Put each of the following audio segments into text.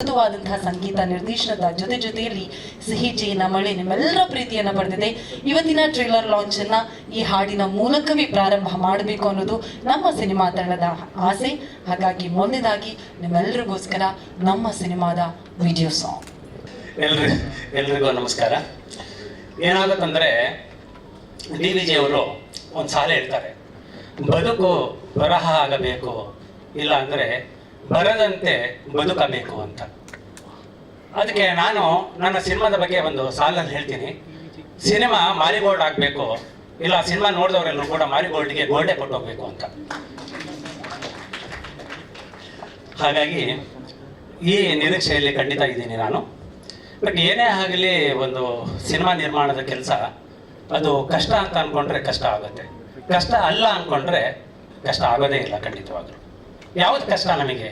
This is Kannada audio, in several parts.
ಅದ್ಭುತವಾದಂತಹ ಸಂಗೀತ ನಿರ್ದೇಶನದ ಜೊತೆಯಲ್ಲಿ ಸಿಹಿ ಜೇನ ಮಳೆ ನಿಮ್ಮೆಲ್ಲರ ಪ್ರೀತಿಯನ್ನ ಪಡೆದಿದೆ. ಇವತ್ತಿನ ಟ್ರೇಲರ್ ಲಾಂಚ್ ಅನ್ನ ಈ ಹಾಡಿನ ಮೂಲಕವೇ ಪ್ರಾರಂಭ ಮಾಡಬೇಕು ಅನ್ನೋದು ನಮ್ಮ ಸಿನಿಮಾ ತಂಡದ ಆಸೆ. ಹಾಗಾಗಿ ಮೊದಲನೇದಾಗಿ ನಿಮ್ಮೆಲ್ಲರಿಗೋಸ್ಕರ ನಮ್ಮ ಸಿನಿಮಾದ ವಿಡಿಯೋ ಸಾಂಗ್. ಎಲ್ರಿಗೂ ನಮಸ್ಕಾರ. ಏನಾಗುತ್ತಂದ್ರೆ DVJ ಅವರು ಒಂದು ಸಾಲ ಹೇಳ್ತಾರೆ, ಬದುಕು ಬರಹ ಆಗಬೇಕು, ಇಲ್ಲ ಅಂದ್ರೆ ಬರದಂತೆ ಬದುಕಬೇಕು ಅಂತ. ಅದಕ್ಕೆ ನಾನು ನನ್ನ ಸಿನಿಮಾದ ಬಗ್ಗೆ ಒಂದು ಸಾಲಲ್ಲಿ ಹೇಳ್ತೀನಿ, ಸಿನಿಮಾ ಮಾರಿಗೋಲ್ಡ್ ಆಗಬೇಕು, ಇಲ್ಲ ಸಿನಿಮಾ ನೋಡಿದವರೆಲ್ಲರೂ ಕೂಡ ಮಾರಿಗೋಲ್ಡ್ಗೆ ಗೋಲ್ಡೇ ಕೊಟ್ಟೋಗ್ಬೇಕು ಅಂತ. ಹಾಗಾಗಿ ಈ ನಿರೀಕ್ಷೆಯಲ್ಲಿ ಖಂಡಿತ ಇದ್ದೀನಿ ನಾನು. ಬಟ್ ಏನೇ ಆಗಲಿ, ಒಂದು ಸಿನಿಮಾ ನಿರ್ಮಾಣದ ಕೆಲಸ ಅದು ಕಷ್ಟ ಅಂತ ಅಂದ್ಕೊಂಡ್ರೆ ಕಷ್ಟ ಆಗುತ್ತೆ, ಕಷ್ಟ ಅಲ್ಲ ಅಂದ್ಕೊಂಡ್ರೆ ಕಷ್ಟ ಆಗೋದೇ ಇಲ್ಲ. ಖಂಡಿತವಾಗ್ಲೂ ಯಾವುದು ಕಷ್ಟ, ನಮಗೆ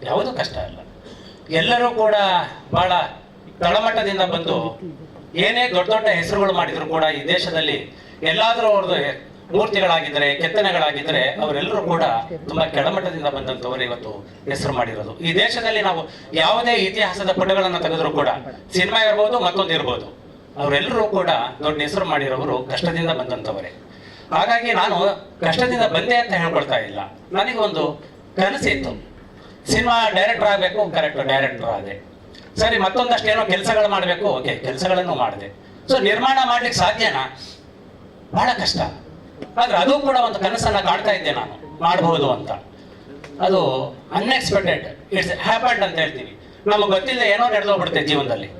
ಯಾವುದು ಕಷ್ಟ ಅಲ್ಲ. ಎಲ್ಲರೂ ಕೂಡ ಭಾಳ ತಳಮಟ್ಟದಿಂದ ಬಂದು ಏನೇ ದೊಡ್ಡ ದೊಡ್ಡ ಹೆಸರುಗಳು ಮಾಡಿದ್ರು ಕೂಡ ಈ ದೇಶದಲ್ಲಿ ಎಲ್ಲಾದರೂ ಅವ್ರದ್ದು ಮೂರ್ತಿಗಳಾಗಿದ್ದರೆ, ಕೆತ್ತನೆಗಳಾಗಿದ್ದರೆ ಅವರೆಲ್ಲರೂ ಕೂಡ ತುಂಬಾ ಕೆಳಮಟ್ಟದಿಂದ ಬಂದಂಥವ್ರು ಇವತ್ತು ಹೆಸರು ಮಾಡಿರೋದು. ಈ ದೇಶದಲ್ಲಿ ನಾವು ಯಾವುದೇ ಇತಿಹಾಸದ ಪುಟಗಳನ್ನು ತೆಗೆದ್ರು ಕೂಡ, ಸಿನಿಮಾ ಇರ್ಬೋದು ಮತ್ತೊಂದು ಇರ್ಬೋದು, ಅವರೆಲ್ಲರೂ ಕೂಡ ದೊಡ್ಡ ಹೆಸರು ಮಾಡಿರೋರು ಕಷ್ಟದಿಂದ ಬಂದಂಥವರೇ. ಹಾಗಾಗಿ ನಾನು ಕಷ್ಟದಿಂದ ಬಂದೆ ಅಂತ ಹೇಳ್ಕೊಳ್ತಾ ಇಲ್ಲ. ನನಗೊಂದು ಕನಸಿತ್ತು, ಸಿನಿಮಾ ಡೈರೆಕ್ಟರ್ ಆಗಬೇಕು, ಕರೆಕ್ಟ್ ಡೈರೆಕ್ಟರ್ ಆದೆ. ಸರಿ, ಮತ್ತೊಂದಷ್ಟು ಏನೋ ಕೆಲಸಗಳು ಮಾಡಬೇಕು, ಓಕೆ ಕೆಲಸಗಳನ್ನು ಮಾಡಿದೆ. ಸೊ ನಿರ್ಮಾಣ ಮಾಡ್ಲಿಕ್ಕೆ ಸಾಧ್ಯನಾ? ಬಹಳ ಕಷ್ಟ. ಆದ್ರೆ ಅದು ಕೂಡ ಒಂದು ಕನಸನ್ನ ಕಾಡ್ತಾ ಇದ್ದೆ ನಾನು, ಮಾಡಬಹುದು ಅಂತ. ಅದು ಅನ್ಎಕ್ಸ್ಪೆಕ್ಟೆಡ್, ಇಟ್ಸ್ ಹ್ಯಾಪನ್ಡ್ ಅಂತ ಹೇಳ್ತೀವಿ. ನಮಗೆ ಗೊತ್ತಿಲ್ಲ, ಏನೋ ನಡೆದೋಗ್ಬಿಡುತ್ತೆ ಜೀವನದಲ್ಲಿ.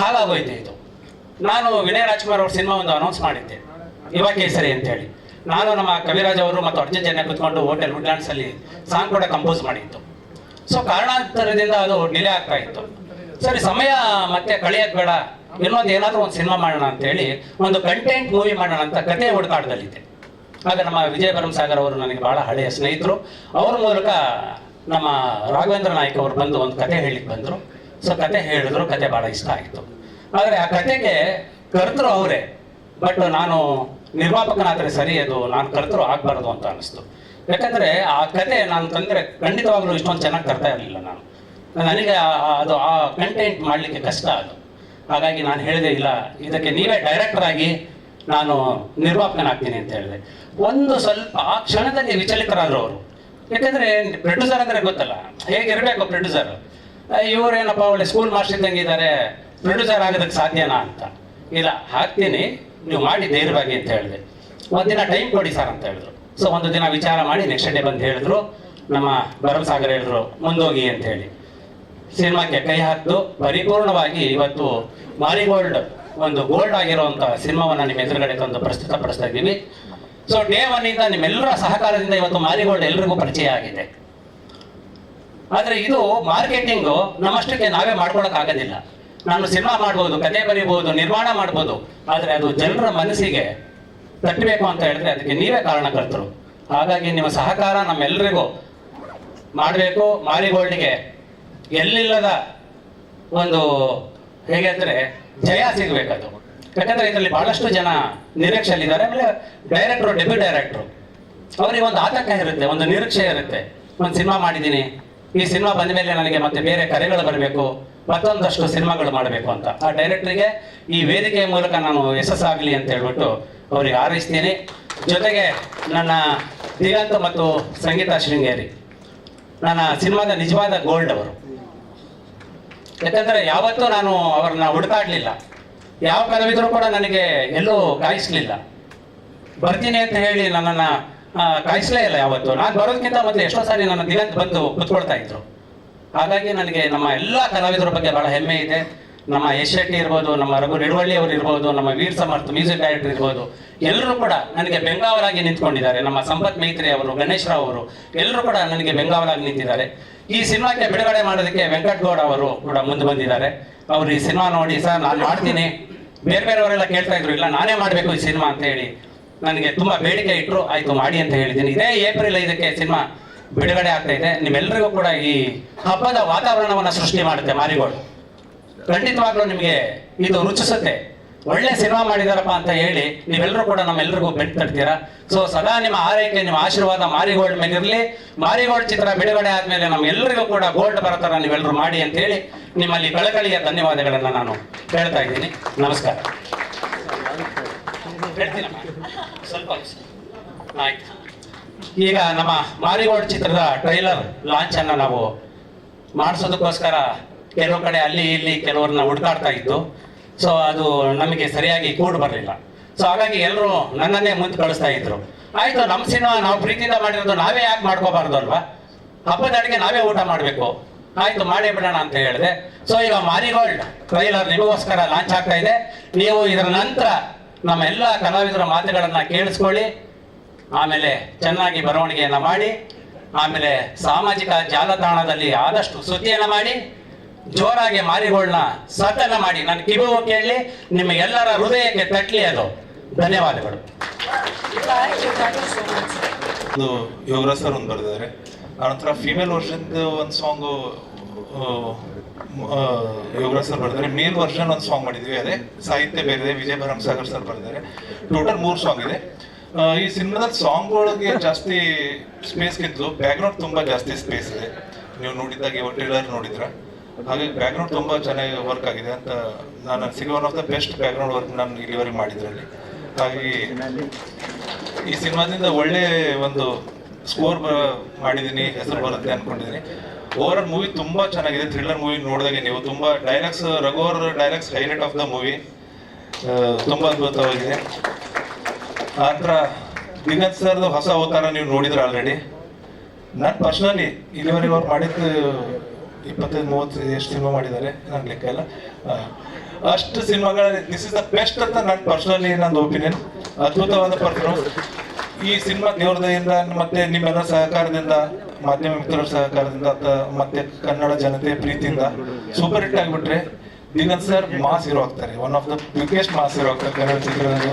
ಹಾಗಾಗೋಯ್ತು ಇದು. ನಾನು ವಿನಯ್ ರಾಜ್ಕುಮಾರ್ ಅವ್ರ ಸಿನಿಮಾ ಒಂದು ಅನೌನ್ಸ್ ಮಾಡಿದ್ದೆ, ಯುವ ಕೇಸರಿ ಅಂತ ಹೇಳಿ. ನಾನು ನಮ್ಮ ಕವಿರಾಜ್ ಅವರು ಮತ್ತು ಅರ್ಜುನ್ ಜನ್ಯ ಕುತ್ಕೊಂಡು ಹೋಟೆಲ್ ವುಡ್ಲ್ಯಾಂಡ್ಸ್ ಅಲ್ಲಿ ಸಾಂಗ್ ಕೂಡ ಕಂಪೋಸ್ ಮಾಡಿತ್ತು. ಸೊ ಕಾರಣಾಂತರದಿಂದ ಅದು ಡಿಲೇ ಆಗ್ತಾ ಇತ್ತು. ಸರಿ, ಸಮಯ ಮತ್ತೆ ಕಳೆಯೋದು ಬೇಡ, ಇನ್ನೊಂದು ಏನಾದರೂ ಒಂದು ಸಿನಿಮಾ ಮಾಡೋಣ ಅಂತ ಹೇಳಿ ಒಂದು ಕಂಟೆಂಟ್ ಮೂವಿ ಮಾಡೋಣ ಅಂತ ಕತೆ ಹುಡುಕಾಟದಲ್ಲಿದ್ದೆ. ಆಗ ನಮ್ಮ ವಿಜಯ ಭರಮಸಾಗರ್ ಅವರು ನನಗೆ ಬಹಳ ಹಳೆಯ ಸ್ನೇಹಿತರು. ಅವ್ರ ಮೂಲಕ ನಮ್ಮ ರಾಘವೇಂದ್ರ ನಾಯ್ಕ ಅವರು ಬಂದು ಒಂದು ಕತೆ ಹೇಳಿಕ್ಕೆ ಬಂದರು. ಸೊ ಕತೆ ಹೇಳಿದ್ರು, ಕತೆ ಬಹಳ ಇಷ್ಟ ಆಯಿತು. ಆದರೆ ಆ ಕತೆಗೆ ಕರ್ತರು ಅವರೇ, ಬಟ್ ನಾನು ನಿರ್ಮಾಪಕನಾದರೆ ಸರಿ, ಅದು ನಾನು ಕರ್ತರು ಆಗಬಾರ್ದು ಅಂತ ಅನಿಸ್ತು. ಯಾಕಂದರೆ ಆ ಕತೆ ನಾನು ತಂದರೆ ಖಂಡಿತವಾಗ್ಲೂ ಇಷ್ಟೊಂದು ಚೆನ್ನಾಗಿ ತರ್ತಾ ಇರಲಿಲ್ಲ ನಾನು. ನನಗೆ ಅದು ಆ ಕಂಟೆಂಟ್ ಮಾಡಲಿಕ್ಕೆ ಕಷ್ಟ ಅದು. ಹಾಗಾಗಿ ನಾನು ಹೇಳಿದೆ, ಇಲ್ಲ ಇದಕ್ಕೆ ನೀವೇ ಡೈರೆಕ್ಟರ್ ಆಗಿ ನಾನು ನಿರ್ಮಾಪಕನಾಗ್ತೀನಿ ಅಂತ ಹೇಳಿದೆ. ಒಂದು ಸ್ವಲ್ಪ ಆ ಕ್ಷಣದಲ್ಲಿ ವಿಚಲಿತರಾದರು ಅವರು. ಯಾಕಂದರೆ ಪ್ರೊಡ್ಯೂಸರ್ ಅಂದರೆ ಗೊತ್ತಲ್ಲ, ಹೇಗಿರಬೇಕು ಪ್ರೊಡ್ಯೂಸರ್. ಇವರೇನಪ್ಪ ಒಳ್ಳೆ ಸ್ಕೂಲ್ ಮಾಸ್ಟರ್ ಇದ್ದಂಗೆ ಇದ್ದಾರೆ, ಪ್ರೊಡ್ಯೂಸರ್ ಆಗೋದಕ್ಕೆ ಸಾಧ್ಯನಾ ಅಂತ. ಇಲ್ಲ, ಹಾಕ್ತೀನಿ, ನೀವು ಮಾಡಿ ಧೈರ್ಯವಾಗಿ ಅಂತ ಹೇಳಿದೆ. ಒಂದಿನ ಟೈಮ್ ಕೊಡಿ ಸರ್ ಅಂತ ಹೇಳಿದ್ರು. ಸೊ ಒಂದು ದಿನ ವಿಚಾರ ಮಾಡಿ ನೆಕ್ಸ್ಟ್ ಡೇ ಬಂದು ಹೇಳಿದ್ರು, ನಮ್ಮ ಭರಮಸಾಗರ್ ಹೇಳಿದ್ರು ಮುಂದೋಗಿ ಅಂತ ಹೇಳಿ. ಸಿನಿಮಾಕ್ಕೆ ಕೈ ಹಾಕಿದ್ದು ಪರಿಪೂರ್ಣವಾಗಿ ಇವತ್ತು ಮಾರಿಗೋಲ್ಡ್, ಒಂದು ಗೋಲ್ಡ್ ಆಗಿರುವಂಥ ಸಿನಿಮಾವನ್ನು ನಿಮ್ಮ ಎದುರುಗಡೆ ತಂದು ಪ್ರಸ್ತುತಪಡಿಸ್ತಾ ಇದ್ದೀವಿ. ಸೊ ಡೇ ಒನ್ ಇಂದ ನಿಮ್ಮೆಲ್ಲರ ಸಹಕಾರದಿಂದ ಇವತ್ತು ಮಾರಿಗೋಲ್ಡ್ ಎಲ್ರಿಗೂ ಪರಿಚಯ ಆಗಿದೆ. ಆದರೆ ಇದು ಮಾರ್ಕೆಟಿಂಗು ನಮ್ಮಷ್ಟಕ್ಕೆ ನಾವೇ ಮಾಡ್ಕೊಳಕ್ಕಾಗೋದಿಲ್ಲ. ನಾನು ಸಿನಿಮಾ ಮಾಡ್ಬೋದು, ಕತೆ ಬರೀಬಹುದು, ನಿರ್ಮಾಣ ಮಾಡ್ಬೋದು, ಆದರೆ ಅದು ಜನರ ಮನಸ್ಸಿಗೆ ತಟ್ಟಬೇಕು ಅಂತ ಹೇಳಿದ್ರೆ ಅದಕ್ಕೆ ನೀವೇ ಕಾರಣಕರ್ತರು. ಹಾಗಾಗಿ ನಿಮ್ಮ ಸಹಕಾರ ನಮ್ಮೆಲ್ಲರಿಗೂ ಮಾಡಬೇಕು. ಮಾರಿಗೋಲ್ಡ್ಗೆ ಎಲ್ಲಿಲ್ಲದ ಒಂದು ಹೇಗೆ ಅಂದರೆ ಜಯ ಸಿಗಬೇಕದು. ಯಾಕಂದರೆ ಇದರಲ್ಲಿ ಬಹಳಷ್ಟು ಜನ ನಿರೀಕ್ಷೆಯಲ್ಲಿದ್ದಾರೆ. ಆಮೇಲೆ ಡೈರೆಕ್ಟ್ರು, ಡೆಬ್ಯೂ ಡೈರೆಕ್ಟ್ರು, ಅವರಿಗೆ ಒಂದು ಆತಂಕ ಇರುತ್ತೆ, ಒಂದು ನಿರೀಕ್ಷೆ ಇರುತ್ತೆ. ಒಂದು ಸಿನಿಮಾ ಮಾಡಿದ್ದೀನಿ, ಈ ಸಿನಿಮಾ ಬಂದ ಮೇಲೆ ನನಗೆ ಮತ್ತೆ ಬೇರೆ ಕರೆಗಳು ಬರಬೇಕು, ಮತ್ತೊಂದಷ್ಟು ಸಿನಿಮಾಗಳು ಮಾಡಬೇಕು ಅಂತ. ಆ ಡೈರೆಕ್ಟ್ರಿಗೆ ಈ ವೇದಿಕೆಯ ಮೂಲಕ ನಾನು ಯಶಸ್ಸಾಗಲಿ ಅಂತ ಹೇಳ್ಬಿಟ್ಟು ಅವರಿಗೆ ಹಾರೈಸ್ತೀನಿ. ಜೊತೆಗೆ ನನ್ನ ದಿಗಂತ್ ಮತ್ತು ಸಂಗೀತ ಶೃಂಗೇರಿ ನನ್ನ ಸಿನಿಮಾದ ನಿಜವಾದ ಗೋಲ್ಡ್ ಅವರು. ಯಾಕಂದರೆ ಯಾವತ್ತೂ ನಾನು ಅವ್ರನ್ನ ಹುಡುಕಾಡಲಿಲ್ಲ, ಯಾವ ಕಲಾವಿದರು ಕೂಡ ನನಗೆ ಎಲ್ಲೂ ಕಾಯಿಸ್ಲಿಲ್ಲ. ಬರ್ತೀನಿ ಅಂತ ಹೇಳಿ ನನ್ನನ್ನು ಕಾಯಿಸ್ಲೇ ಇಲ್ಲ ಯಾವತ್ತು. ನಾನು ಬರೋದಕ್ಕಿಂತ ಮೊದಲು ಎಷ್ಟೋ ಸಾರಿ ನನ್ನ ದಿಗಂತ್ ಬಂದು ಕುತ್ಕೊಳ್ತಾ ಇದ್ರು. ಹಾಗಾಗಿ ನನಗೆ ನಮ್ಮ ಎಲ್ಲ ಕಲಾವಿದರ ಬಗ್ಗೆ ಬಹಳ ಹೆಮ್ಮೆ ಇದೆ. ನಮ್ಮ ಯಶ್ ಶೆಟ್ಟಿ ಇರ್ಬೋದು, ನಮ್ಮ ರಘು ನಿಡುವಳ್ಳಿ ಅವರು ಇರ್ಬೋದು, ನಮ್ಮ ವೀರ್ ಸಮರ್ಥ ಮ್ಯೂಸಿಕ್ ಡೈರೆಕ್ಟರ್ ಇರ್ಬೋದು, ಎಲ್ಲರೂ ಕೂಡ ನನಗೆ ಬೆಂಗಾವಲಾಗಿ ನಿಂತ್ಕೊಂಡಿದ್ದಾರೆ. ನಮ್ಮ ಸಂಪತ್ ಮೈತ್ರಿ ಅವರು, ಗಣೇಶ್ ರಾವ್ ಅವರು ಎಲ್ಲರೂ ಕೂಡ ನನಗೆ ಬೆಂಗಾವಲಾಗಿ ನಿಂತಿದ್ದಾರೆ. ಈ ಸಿನಿಮಾಕ್ಕೆ ಬಿಡುಗಡೆ ಮಾಡೋದಕ್ಕೆ ವೆಂಕಟಗೌಡ ಅವರು ಕೂಡ ಮುಂದೆ ಬಂದಿದ್ದಾರೆ. ಅವರು ಈ ಸಿನಿಮಾ ನೋಡಿ, ಸರ್ ನಾನು ಮಾಡ್ತೀನಿ, ಬೇರೆಯವರೆಲ್ಲ ಕೇಳ್ತಾ ಇದ್ರು, ಇಲ್ಲ ನಾನೇ ಮಾಡಬೇಕು ಈ ಸಿನಿಮಾ ಅಂತ ಹೇಳಿ ನನಗೆ ತುಂಬ ಬೇಡಿಕೆ ಇಟ್ಟರು. ಆಯಿತು ಮಾಡಿ ಅಂತ ಹೇಳಿದ್ದೀನಿ. ಇದೇ ಏಪ್ರಿಲ್ 5ಕ್ಕೆ ಸಿನಿಮಾ ಬಿಡುಗಡೆ ಆಗ್ತಾ ಇದೆ. ನಿಮ್ಮೆಲ್ಲರಿಗೂ ಕೂಡ ಈ ಹಬ್ಬದ ವಾತಾವರಣವನ್ನು ಸೃಷ್ಟಿ ಮಾಡುತ್ತೆ ಮಾರಿಗೋಲ್ಡ್. ಖಂಡಿತವಾಗ್ಲೂ ನಿಮಗೆ ಇದು ರುಚಿಸುತ್ತೆ. ಒಳ್ಳೆ ಸಿನಿಮಾ ಮಾಡಿದಾರಪ್ಪ ಅಂತ ಹೇಳಿ ನೀವೆಲ್ಲರೂ ಕೂಡ ನಮ್ಮೆಲ್ಲರಿಗೂ ಬೆಟ್ಟು ತಡ್ತೀರಾ. ಸೊ ಸದಾ ನಿಮ್ಮ ಆರೈಕೆ, ನಿಮ್ಮ ಆಶೀರ್ವಾದ ಮಾರಿಗೋಲ್ಡ್ ಮೇಲೆ ಇರಲಿ. ಮಾರಿಗೋಲ್ಡ್ ಚಿತ್ರ ಬಿಡುಗಡೆ ಆದ್ಮೇಲೆ ನಮ್ಗೆಲ್ಲರಿಗೂ ಕೂಡ ಗೋಲ್ಡ್ ಬರೋ ನೀವೆಲ್ಲರೂ ಮಾಡಿ ಅಂತ ಹೇಳಿ ನಿಮ್ಮಲ್ಲಿ ಕಳಕಳಿಯ ಧನ್ಯವಾದಗಳನ್ನು ನಾನು ಹೇಳ್ತಾ ಇದ್ದೀನಿ. ನಮಸ್ಕಾರ. ಹೇಳ್ತೀನಮ್ಮ ಸ್ವಲ್ಪ ಆಯ್ತು. ಈಗ ನಮ್ಮ ಮಾರಿಗೋಲ್ಡ್ ಚಿತ್ರದ ಟ್ರೈಲರ್ ಲಾಂಚ್ ಅನ್ನ ನಾವು ಮಾಡಿಸೋದಕ್ಕೋಸ್ಕರ ಕೆಲವು ಕಡೆ ಅಲ್ಲಿ ಇಲ್ಲಿ ಕೆಲವ್ರನ್ನ ಹುಡುಕಾಡ್ತಾ ಇತ್ತು. ಸೊ ಅದು ನಮಗೆ ಸರಿಯಾಗಿ ಕೂಡ್ ಬರಲಿಲ್ಲ. ಸೊ ಹಾಗಾಗಿ ಎಲ್ಲರೂ ನನ್ನನ್ನೇ ಮುಂದೆ ಕಳಿಸ್ತಾ ಇದ್ರು. ಆಯ್ತು, ನಮ್ಮ ಸಿನಿಮಾ ನಾವು ಪ್ರೀತಿಯಿಂದ ಮಾಡಿರೋದು ನಾವೇ ಯಾಕೆ ಮಾಡ್ಕೋಬಾರ್ದು ಅಲ್ವಾ? ಹಬ್ಬದ ಅಡಿಗೆ ನಾವೇ ಊಟ ಮಾಡಬೇಕು, ಆಯ್ತು ಮಾಡೇ ಬಿಡೋಣ ಅಂತ ಹೇಳಿದೆ. ಸೊ ಈಗ ಮಾರಿಗೋಲ್ಡ್ ಟ್ರೈಲರ್ ನಿಮಗೋಸ್ಕರ ಲಾಂಚ್ ಆಗ್ತಾ ಇದೆ. ನೀವು ಇದರ ನಂತರ ನಮ್ಮ ಎಲ್ಲ ಕಲಾವಿದರ ಮಾತುಗಳನ್ನ ಕೇಳಿಸ್ಕೊಳ್ಳಿ, ಆಮೇಲೆ ಚೆನ್ನಾಗಿ ಬರವಣಿಗೆಯನ್ನ ಮಾಡಿ, ಆಮೇಲೆ ಸಾಮಾಜಿಕ ಜಾಲತಾಣದಲ್ಲಿ ಆದಷ್ಟು ಸುದ್ದಿಯನ್ನ ಮಾಡಿ, ಜೋರಾಗಿ ಮಾರಿಗೋಲ್ಡ್ನ ಸತನ ಮಾಡಿ ನನ್ನ ಕಿವಿಗೂ ಕೇಳಲಿ, ನಿಮ್ಮ ಎಲ್ಲರ ಹೃದಯಕ್ಕೆ ತಟ್ಟಲಿ. ಅದು ಧನ್ಯವಾದಗಳು. ಒಂದು ಯೋಗರಾಜ್ ಸರ್ ಒಂದು ಬರೆದಿದ್ದಾರೆ. ಆನಂತರ ಫೀಮೇಲ್ ವರ್ಷನ್ ಒಂದು ಸಾಂಗು ಯೋಗರಾಜ್ ಸರ್ ಬರೆದಿದ್ದಾರೆ. ಮೇಲ್ ವರ್ಷನ್ ಒಂದು ಸಾಂಗ್ ಮಾಡಿದ್ವಿ, ಅದೇ ಸಾಹಿತ್ಯ ಬೇರೆ ಇದೆ, ವಿಜಯ ಭರಮಸಾಗರ್ ಸರ್ ಬರೆದಿದ್ದಾರೆ. ಟೋಟಲ್ 3 ಸಾಂಗ್ ಇದೆ. ಈ ಸಿನಿಮಾದಲ್ಲಿ ಸಾಂಗ್ಗಳಿಗೆ ಜಾಸ್ತಿ ಸ್ಪೇಸ್ಗಿಂತಲೂ ಬ್ಯಾಕ್ಗ್ರೌಂಡ್ ತುಂಬ ಜಾಸ್ತಿ ಸ್ಪೇಸ್ ಇದೆ. ನೀವು ನೋಡಿದಾಗ ಇವಾಗ ಟ್ರೇಲರ್ ನೋಡಿದ್ರ, ಹಾಗಾಗಿ ಬ್ಯಾಕ್ಗ್ರೌಂಡ್ ತುಂಬ ಚೆನ್ನಾಗಿ ವರ್ಕ್ ಆಗಿದೆ ಅಂತ ನಾನು ಸಿಗೋ one of the best background work ನಾನು ಇಲ್ಲಿವರೆಗೆ ಮಾಡಿದ್ರಲ್ಲಿ. ಹಾಗಾಗಿ ಈ ಸಿನಿಮಾದಿಂದ ಒಳ್ಳೆ ಒಂದು ಸ್ಕೋರ್ ಮಾಡಿದ್ದೀನಿ, ಹೆಸರು ಬರುತ್ತೆ ಅನ್ಕೊಂಡಿದ್ದೀನಿ. ಓವರ್ ಆಲ್ ಮೂವಿ ತುಂಬಾ ಚೆನ್ನಾಗಿದೆ. ಥ್ರಿಲ್ಲರ್ ಮೂವಿ ನೋಡಿದಾಗೆ ನೀವು ತುಂಬಾ ಡೈಲಾಗ್ಸ್, ರಘು ಅವರ dialogues highlight of the movie, ತುಂಬಾ ಅದ್ಭುತವಾಗಿದೆ. ಆನಂತರ ದಿಗಂತ್ ಸರ್ದು ಹೊಸ ಅವತಾರ ನೀವು ನೋಡಿದ್ರೆ ಆಲ್ರೆಡಿ. ನಾನು ಪರ್ಸನಲಿ ಇಲ್ಲಿವರೆಗೆ ಅವ್ರು ಮಾಡಿದ್ದು 25-30 ಎಷ್ಟು ಸಿನಿಮಾ ಮಾಡಿದ್ದಾರೆ ನಂಗೆ ಲೆಕ್ಕ ಇಲ್ಲ. ಅಷ್ಟು ಸಿನಿಮಾಗಳಲ್ಲಿ ದಿಸ್ ಇಸ್ ದ ಬೆಸ್ಟ್ ಅಂತ ನನ್ನ ಪರ್ಸನಲಿ ನಂದು ಒಪಿನಿಯನ್. ಅದ್ಭುತವಾದ ಪಾತ್ರ. ಈ ಸಿನಿಮಾ ದೇವ್ರದಯಿಂದ ಮತ್ತೆ ನಿಮ್ಮೆಲ್ಲ ಸಹಕಾರದಿಂದ, ಮಾಧ್ಯಮ ಮಿತ್ರರ ಸಹಕಾರದಿಂದ ಮತ್ತೆ ಕನ್ನಡ ಜನತೆ ಪ್ರೀತಿಯಿಂದ ಸೂಪರ್ ಹಿಟ್ ಆಗಿಬಿಟ್ರೆ ದಿಗಂತ್ ಸರ್ ಮಾಸ್ ಹೀರೋ ಆಗ್ತಾರೆ. One of the biggest mass hero ಆಗ್ತಾರೆ ಕನ್ನಡ ಚಿತ್ರರಂಗ.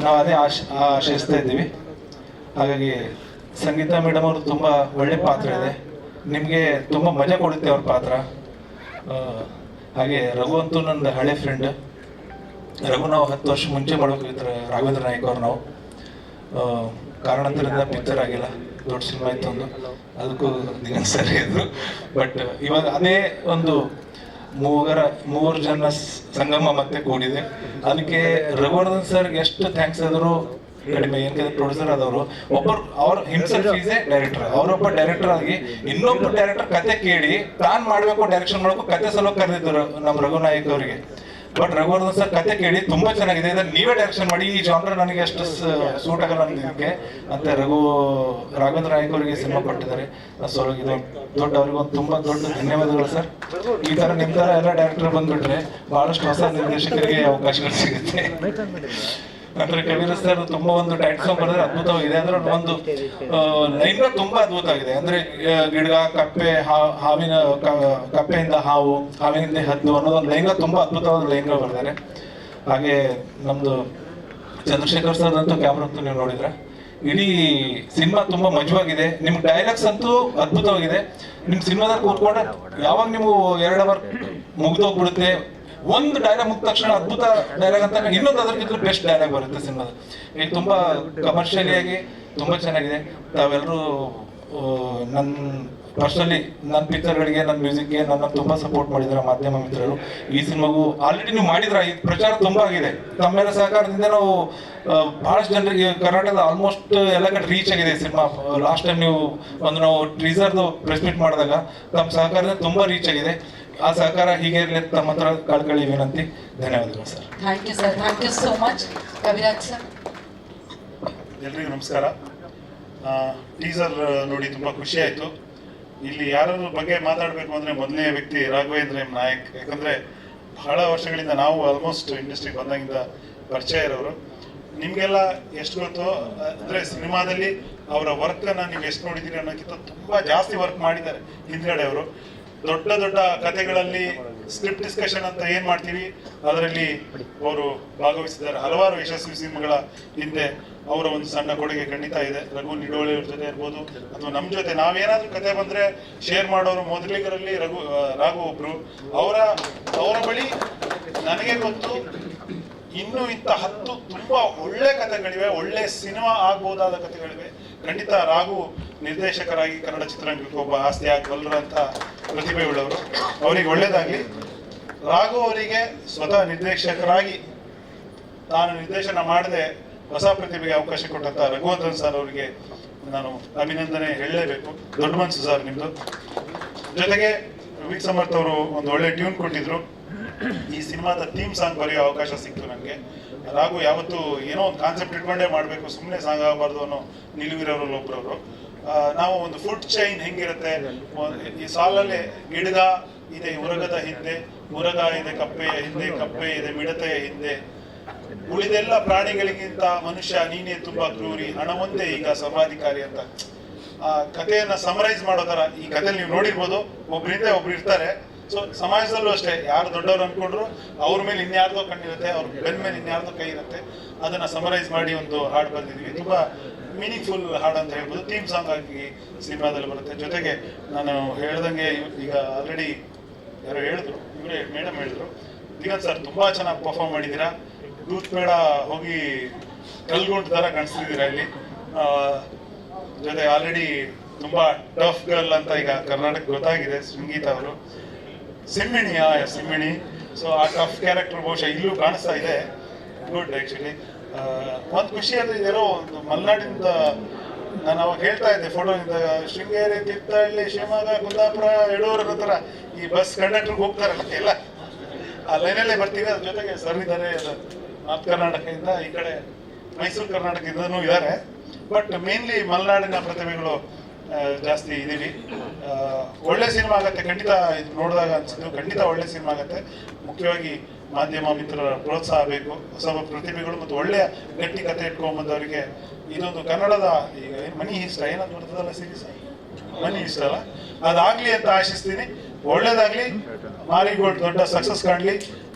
ನಾವು ಅದೇ ಆಶಿಸ್ತಾ ಇದ್ದೀವಿ. ಹಾಗಾಗಿ ಸಂಗೀತಾ ಮೇಡಮ್ ಅವರು ತುಂಬ ಒಳ್ಳೆ ಪಾತ್ರ ಇದೆ, ನಿಮಗೆ ತುಂಬ ಮಜಾ ಕೊಡುತ್ತೆ ಅವ್ರ ಪಾತ್ರ. ಹಾಗೆ ರಘು ಅಂತೂ ನನ್ನ ಹಳೆ ಫ್ರೆಂಡ್. ರಘು ನಾವು 10 ವರ್ಷ ಮುಂಚೆ ಮಾಡ್ಬೇಕಿತ್ತು ರಾಘವೇಂದ್ರ ನಾಯ್ಕ ಅವ್ರು. ನಾವು ಕಾರಣಾಂತರದಿಂದ ಪಿಕ್ಚರ್ ಆಗಿಲ್ಲ, ದೊಡ್ಡ ಸಿನಿಮಾ ಇತ್ತು ಒಂದು, ಅದಕ್ಕೂ ದಿಗಂತ್ ಸರ್ ಇದ್ರು. ಬಟ್ ಇವಾಗ ಅದೇ ಒಂದು ಮೂವರು ಜನ ಸಂಗಮ ಮತ್ತೆ ಕೂಡಿದೆ. ಅದಕ್ಕೆ ರಘುವರ್ಧನ್ ಸರ್ ಎಷ್ಟು ಥ್ಯಾಂಕ್ಸ್ ಆದರೂ ಕಡಿಮೆ. ಏನಕ್ಕೆ ಪ್ರೊಡ್ಯೂಸರ್ ಆದವರು ಒಬ್ಬರು ಅವ್ರ ಹಿಮ್ಸೆಲ್ಫ್ ಈಸ್ ಎ ಡೈರೆಕ್ಟರ್. ಅವರೊಬ್ಬ ಡೈರೆಕ್ಟರ್ ಆಗಿ ಇನ್ನೊಬ್ಬ ಡೈರೆಕ್ಟರ್ ಕತೆ ಕೇಳಿ ತಾನ್ ಮಾಡ್ಬೇಕು, ಡೈರೆಕ್ಷನ್ ಮಾಡ್ಬೇಕು, ಕತೆ ಸಲುವಾಗಿ ಕರೆದಿದ್ರು ನಮ್ಮ ರಘು ನಾಯಕ್ ಅವರಿಗೆ. ಬಟ್ ರಘುವರ್ಧನ್ ಸರ್ ಕತೆ ಕೇಳಿ ತುಂಬಾ ಚೆನ್ನಾಗಿದೆ, ಇದನ್ನ ನೀವೇ ಡೈರೆಕ್ಷನ್ ಮಾಡಿ, ಈ ಜಾನ್ರ ನನಗೆ ಅಷ್ಟು ಸೂಟ್ ಆಗಲ್ಲ ಅನ್ನೋದಕ್ಕೆ ಅಂತ ರಾಘವೇಂದ್ರ ನಾಯಕ್ ಅವರಿಗೆ ಸಿನಿಮಾ ಕೊಟ್ಟಿದ್ದಾರೆ. ಸೊ ಇದು ದೊಡ್ಡ ಅವ್ರಿಗೆ ಒಂದು ತುಂಬಾ ದೊಡ್ಡ ಧನ್ಯವಾದಗಳು ಸರ್. ಈ ತರ ನಿಮ್ ತರ ಎಲ್ಲ ಡೈರೆಕ್ಟರ್ ಬಂದ್ಬಿಟ್ರೆ ಬಹಳಷ್ಟು ಹೊಸ ನಿರ್ದೇಶಕರಿಗೆ ಅವಕಾಶಗಳು ಸಿಗುತ್ತೆ. ಅಂದ್ರೆ ಕವಿರಾಜ್ ಸರ್ ತುಂಬಾ ಒಂದು ಟೈಟ್ಲ್ ಸಾಂಗ್ ಬರೆದ್ರೆ ಅದ್ಭುತವಾಗಿದೆ. ಅಂದ್ರೆ ಒಂದು ಲೈನ್ ತುಂಬಾ ಅದ್ಭುತವಾಗಿದೆ. ಅಂದ್ರೆ ಗಿಡ, ಕಪ್ಪೆ, ಹಾವಿನ ಕಪ್ಪೆಯಿಂದ ಹಾವು, ಹಾವಿನಿಂದ ಹದ್ದು ಅನ್ನೋದು ಒಂದು ಲೈನ್ ತುಂಬಾ ಅದ್ಭುತವಾದ ಲೈನ್ ಬರ್ತಾರೆ. ಹಾಗೆ ನಮ್ದು ಚಂದ್ರಶೇಖರ್ ಸರ್ ಅಂತೂ ಕ್ಯಾಮ್ರಾ ಅಂತೂ ನೀವು ನೋಡಿದ್ರೆ ಇಡೀ ಸಿನಿಮಾ ತುಂಬಾ ಮಜವಾಗಿದೆ. ನಿಮ್ ಡೈಲಾಗ್ಸ್ ಅಂತೂ ಅದ್ಭುತವಾಗಿದೆ. ನಿಮ್ ಸಿನಿಮಾದಲ್ಲಿ ಕೂತ್ಕೊಂಡ್ರೆ ಯಾವಾಗ ನೀವು 2 ಅವರ್ ಮುಗ್ದೋಗ್ಬಿಡುತ್ತೆ, ಒಂದು ಡೈಲಾಗ್ ಮುಗಿದ ತಕ್ಷಣ ಅದ್ಭುತ ಡೈಲಾಗ್ ಅಂತ ಇನ್ನೊಂದು ಅದಕ್ಕಿಂತ ಬೆಸ್ಟ್ ಡೈಲಾಗ್ ಬರುತ್ತೆ ಸಿನಿಮಾದ. ಈಗ ತುಂಬಾ ಕಮರ್ಷಿಯಲಿಯಾಗಿ ತುಂಬಾ ಚೆನ್ನಾಗಿದೆ. ತಾವೆಲ್ಲರೂ ನನ್ನ ಪರ್ಸನಲಿ ನನ್ನ ಪಿಕ್ಚರ್ಗಳಿಗೆ, ನನ್ನ ಮ್ಯೂಸಿಕ್ಗೆ ನನ್ನ ತುಂಬಾ ಸಪೋರ್ಟ್ ಮಾಡಿದ್ದಾರೆ ಮಾಧ್ಯಮ ಮಿತ್ರರು. ಈ ಸಿನಿಮಾಗೂ ಆಲ್ರೆಡಿ ನೀವು ಮಾಡಿದ್ರ, ಈ ಪ್ರಚಾರ ತುಂಬಾ ಆಗಿದೆ. ತಮ್ಮೆಲ್ಲ ಸಹಕಾರದಿಂದ ನಾವು ಬಹಳಷ್ಟು ಜನರಿಗೆ ಕರ್ನಾಟಕದ ಆಲ್ಮೋಸ್ಟ್ ಎಲ್ಲ ಕಡೆ ರೀಚ್ ಆಗಿದೆ ಸಿನಿಮಾ. ಲಾಸ್ಟ್ ಟೈಮ್ ನೀವು ಒಂದು ನಾವು ಟ್ರೀಸರ್ದು ಪ್ರೆಸ್ ಮೀಟ್ ಮಾಡಿದಾಗ ತಮ್ಮ ಸಹಕಾರದಿಂದ ತುಂಬಾ ರೀಚ್ ಆಗಿದೆ. ಆ ಸಹಕಾರ ಹೀಗೆ ಇರಲಿ ತಮ್ಮ ಹತ್ರ ಕಳ್ಕೊಳ್ಳಿ ವಿನಂತಿ. ಧನ್ಯವಾದಗಳು sir. Thank you sir, thank you so much. Kaviraj sir. ಎಲ್ರಿಗೂ ನಮಸ್ಕಾರ. ಟೀಸರ್ ನೋಡಿ ತುಂಬ ಖುಷಿ ಆಯಿತು. ಇಲ್ಲಿ ಯಾರ ಬಗ್ಗೆ ಮಾತಾಡಬೇಕು ಅಂದರೆ ಮೊದಲನೇ ವ್ಯಕ್ತಿ ರಾಘವೇಂದ್ರ ಎಂ ನಾಯಕ್. ಯಾಕಂದರೆ ಬಹಳ ವರ್ಷಗಳಿಂದ ನಾವು ಆಲ್ಮೋಸ್ಟ್ ಇಂಡಸ್ಟ್ರಿಗೆ ಬಂದಾಗಿಂದ ಪರಿಚಯ ಇರೋರು. ನಿಮಗೆಲ್ಲ ಎಷ್ಟು ಗೊತ್ತೋ ಅಂದರೆ ಸಿನಿಮಾದಲ್ಲಿ ಅವರ ವರ್ಕನ್ನು ನೀವು ಎಷ್ಟು ನೋಡಿದ್ದೀರಿ ಅನ್ನೋಕ್ಕಿಂತ ತುಂಬ ಜಾಸ್ತಿ ವರ್ಕ್ ಮಾಡಿದ್ದಾರೆ ಹಿಂದ್ಗಡೆ ಅವರು. ದೊಡ್ಡ ದೊಡ್ಡ ಕಥೆಗಳಲ್ಲಿ ಸ್ಕ್ರಿಪ್ಟ್ ಡಿಸ್ಕಷನ್ ಅಂತ ಏನ್ ಮಾಡ್ತೀವಿ ಅದರಲ್ಲಿ ಅವರು ಭಾಗವಹಿಸಿದ್ದಾರೆ. ಹಲವಾರು ಯಶಸ್ವಿ ಸಿನಿಮಾಗಳ ಹಿಂದೆ ಅವರ ಒಂದು ಸಣ್ಣ ಕೊಡುಗೆ ಖಂಡಿತ ಇದೆ. ರಘು ನಿಡೋಳಿ ಅವ್ರ ಜೊತೆ ಇರ್ಬೋದು ಅಥವಾ ನಮ್ಮ ಜೊತೆ ನಾವೇನಾದ್ರೂ ಕತೆ ಬಂದ್ರೆ ಶೇರ್ ಮಾಡೋರು ಮೊದಲಿಗರಲ್ಲಿ ರಾಘು ಒಬ್ರು. ಅವರ ಬಳಿ ನನಗೆ ಗೊತ್ತು ಇನ್ನೂ ಇಂಥ 10 ತುಂಬಾ ಒಳ್ಳೆ ಕಥೆಗಳಿವೆ, ಒಳ್ಳೆ ಸಿನಿಮಾ ಆಗ್ಬೋದಾದ ಕಥೆಗಳಿವೆ. ಖಂಡಿತ ರಾಘು ನಿರ್ದೇಶಕರಾಗಿ ಕನ್ನಡ ಚಿತ್ರರಂಗಕ್ಕೆ ಒಬ್ಬ ಆಸ್ತಿ ಆಗಬಲ್ಲರಂತ ಪ್ರತಿಭೆ ಉಳ್ಳವರು. ಅವರಿಗೆ ಒಳ್ಳೇದಾಗ್ಲಿ. ರಾಘು ಅವರಿಗೆ ಸ್ವತಃ ನಿರ್ದೇಶಕರಾಗಿ ತಾನು ನಿರ್ದೇಶನ ಮಾಡದೆ ಹೊಸ ಪ್ರತಿಭೆಗೆ ಅವಕಾಶ ಕೊಟ್ಟಂತ ರಘುವರ್ಧನ್ ಸರ್ ಅವರಿಗೆ ನಾನು ಅಭಿನಂದನೆ ಹೇಳಲೇಬೇಕು. ದೊಡ್ಡ ಮನಸ್ಸು ಸರ್ ನಿಮ್ದು. ಜೊತೆಗೆ ವಿವೇಕ್ ಸಮರ್ಥ್ ಅವರು ಒಂದು ಒಳ್ಳೆ ಟ್ಯೂನ್ ಕೊಟ್ಟಿದ್ರು. ಈ ಸಿನಿಮಾದ ಥೀಮ್ ಸಾಂಗ್ ಬರೆಯೋ ಅವಕಾಶ ಸಿಕ್ತು ನನಗೆ. ರಾಘು ಯಾವತ್ತು ಏನೋ ಒಂದು ಕಾನ್ಸೆಪ್ಟ್ ಇಟ್ಕೊಂಡೇ ಮಾಡಬೇಕು, ಸುಮ್ಮನೆ ಸಾಂಗ್ ಆಗಬಾರ್ದು ಅನ್ನೋ ನಿಲುವಿರೋರು ಒಬ್ಬರವರು. ನಾವು ಒಂದು ಫುಡ್ ಚೈನ್ ಹೆಂಗಿರುತ್ತೆ, ಈ ಸಾಲಲ್ಲಿ ಗಿಡಗ ಇದೆ ಉರಗದ ಹಿಂದೆ, ಉರಗ ಇದೆ ಕಪ್ಪೆಯ ಹಿಂದೆ, ಕಪ್ಪೆ ಇದೆ ಮಿಡತೆಯ ಹಿಂದೆ, ಉಳಿದೆಲ್ಲ ಪ್ರಾಣಿಗಳಿಗಿಂತ ಮನುಷ್ಯ ನೀನೇ ತುಂಬಾ ಕ್ರೂರಿ, ಹಣವೊಂದೇ ಈಗ ಸರ್ವಾಧಿಕಾರಿ ಅಂತ ಆ ಕಥೆಯನ್ನ ಸಮರೈಸ್ ಮಾಡೋ ತರ ಈ ಕಥೆಯಲ್ಲಿ ನೀವು ನೋಡಿರ್ಬೋದು. ಒಬ್ರಿಂದ ಒಬ್ರು ಇರ್ತಾರೆ. ಸೊ ಸಮಾಜದಲ್ಲೂ ಅಷ್ಟೇ, ಯಾರು ದೊಡ್ಡವ್ರು ಅನ್ಕೊಂಡ್ರು ಅವ್ರ ಮೇಲೆ ಇನ್ಯಾರ್ದೋ ಕಣ್ಣಿರುತ್ತೆ, ಅವ್ರ ಬೆನ್ನ ಮೇಲೆ ಇನ್ಯಾರ್ದೋ ಕೈ ಇರುತ್ತೆ. ಅದನ್ನ ಸಮರೈಸ್ ಮಾಡಿ ಒಂದು ಹಾಡು ಬಂದಿದ್ವಿ. ತುಂಬಾ ಮೀನಿಂಗ್ಫುಲ್ ಹಾಡು ಅಂತ ಹೇಳ್ಬೋದು. ಥೀಮ್ ಸಾಂಗ್ ಆಗಿ ಸಿನಿಮಾದಲ್ಲಿ ಬರುತ್ತೆ. ಜೊತೆಗೆ ನಾನು ಹೇಳ್ದಂಗೆ ಈಗ ಆಲ್ರೆಡಿ ಯಾರೋ ಹೇಳಿದ್ರು, ಇವರೇ ಮೇಡಮ್ ಹೇಳಿದ್ರು, ದಿಗಂತ್ ಸರ್ ತುಂಬಾ ಚೆನ್ನಾಗಿ ಪರ್ಫಾರ್ಮ್ ಮಾಡಿದ್ದೀರಾ, ದೂತ್ ಬೇಡ ಹೋಗಿ ಕಲ್ಗುಂಟ್ ತರ ಕಾಣಿಸ್ತಿದ್ದೀರಾ ಇಲ್ಲಿ. ಜೊತೆ ಆಲ್ರೆಡಿ ತುಂಬಾ ಟಫ್ ಗರ್ಲ್ ಅಂತ ಈಗ ಕರ್ನಾಟಕ ಗೊತ್ತಾಗಿದೆ ಸಂಗೀತ ಅವರು. ಸಿಮ್ಮಿಣಿ. ಸೊ ಆ ಟಫ್ ಕ್ಯಾರೆಕ್ಟರ್ ಬಹುಶಃ ಇಲ್ಲೂ ಕಾಣಿಸ್ತಾ ಇದೆ. Good actually. ಒಂದು ಖುಷಿ ಅಂದ್ರೆ ಇದೇನೋ ಒಂದು ಮಲೆನಾಡಿಂದ ನಾನು ಅವಾಗ ಹೇಳ್ತಾ ಇದ್ದೆ ಫೋಟೋದಿಂದ, ಶೃಂಗೇರಿ, ತೀರ್ಥಹಳ್ಳಿ, ಶಿವಮೊಗ್ಗ, ಕುಂದಾಪುರ, ಯಡೂರು ಹತ್ರ ಈ ಬಸ್ ಕಂಡಕ್ಟರ್ಗೆ ಹೋಗ್ತಾರಲ್ಲ ಎಲ್ಲ ಆ ಲೈನಲ್ಲೇ ಬರ್ತೀವಿ. ಅದ್ರ ಜೊತೆಗೆ ಸರ್ ಇದ್ದಾರೆ ನಾರ್ತ್ ಕರ್ನಾಟಕದಿಂದ, ಈ ಕಡೆ ಮೈಸೂರು ಕರ್ನಾಟಕದಿಂದನೂ ಇದ್ದಾರೆ. ಬಟ್ ಮೇನ್ಲಿ ಮಲೆನಾಡಿನ ಪ್ರತಿಭೆಗಳು ಜಾಸ್ತಿ ಇದೀವಿ. ಒಳ್ಳೆ ಸಿನಿಮಾ ಆಗತ್ತೆ ಖಂಡಿತ. ಇದು ನೋಡಿದಾಗ ಅನ್ಸಿದ್ದು ಖಂಡಿತ ಒಳ್ಳೆ ಸಿನಿಮಾ ಆಗತ್ತೆ. ಮುಖ್ಯವಾಗಿ ಮಾಧ್ಯಮ ಮಿತ್ರರ ಪ್ರೋತ್ಸಾಹ ಬೇಕು. ಹೊಸ ಪ್ರತಿಭೆಗಳು ಮತ್ತು ಒಳ್ಳೆಯ ಗಟ್ಟಿ ಕಥೆ ಇಟ್ಕೊಂಡ್ಬಂದವರಿಗೆ ಇದೊಂದು ಕನ್ನಡದ ಈಗ ಮನಿ ಇಷ್ಟ ಏನಾದ್ರು ಬರ್ತದಲ್ಲ ಸೀರೀಸ್, ಮನಿ ಇಷ್ಟ ಅಲ್ಲ, ಅದಾಗ್ಲಿ ಅಂತ ಆಶಿಸ್ತೀನಿ. ಒಳ್ಳೇದಾಗ್ಲಿ. ಮಾರಿಗೋಲ್ಡ್ ದೊಡ್ಡ ಸಕ್ಸಸ್ ಕಾಣ್ಲಿ.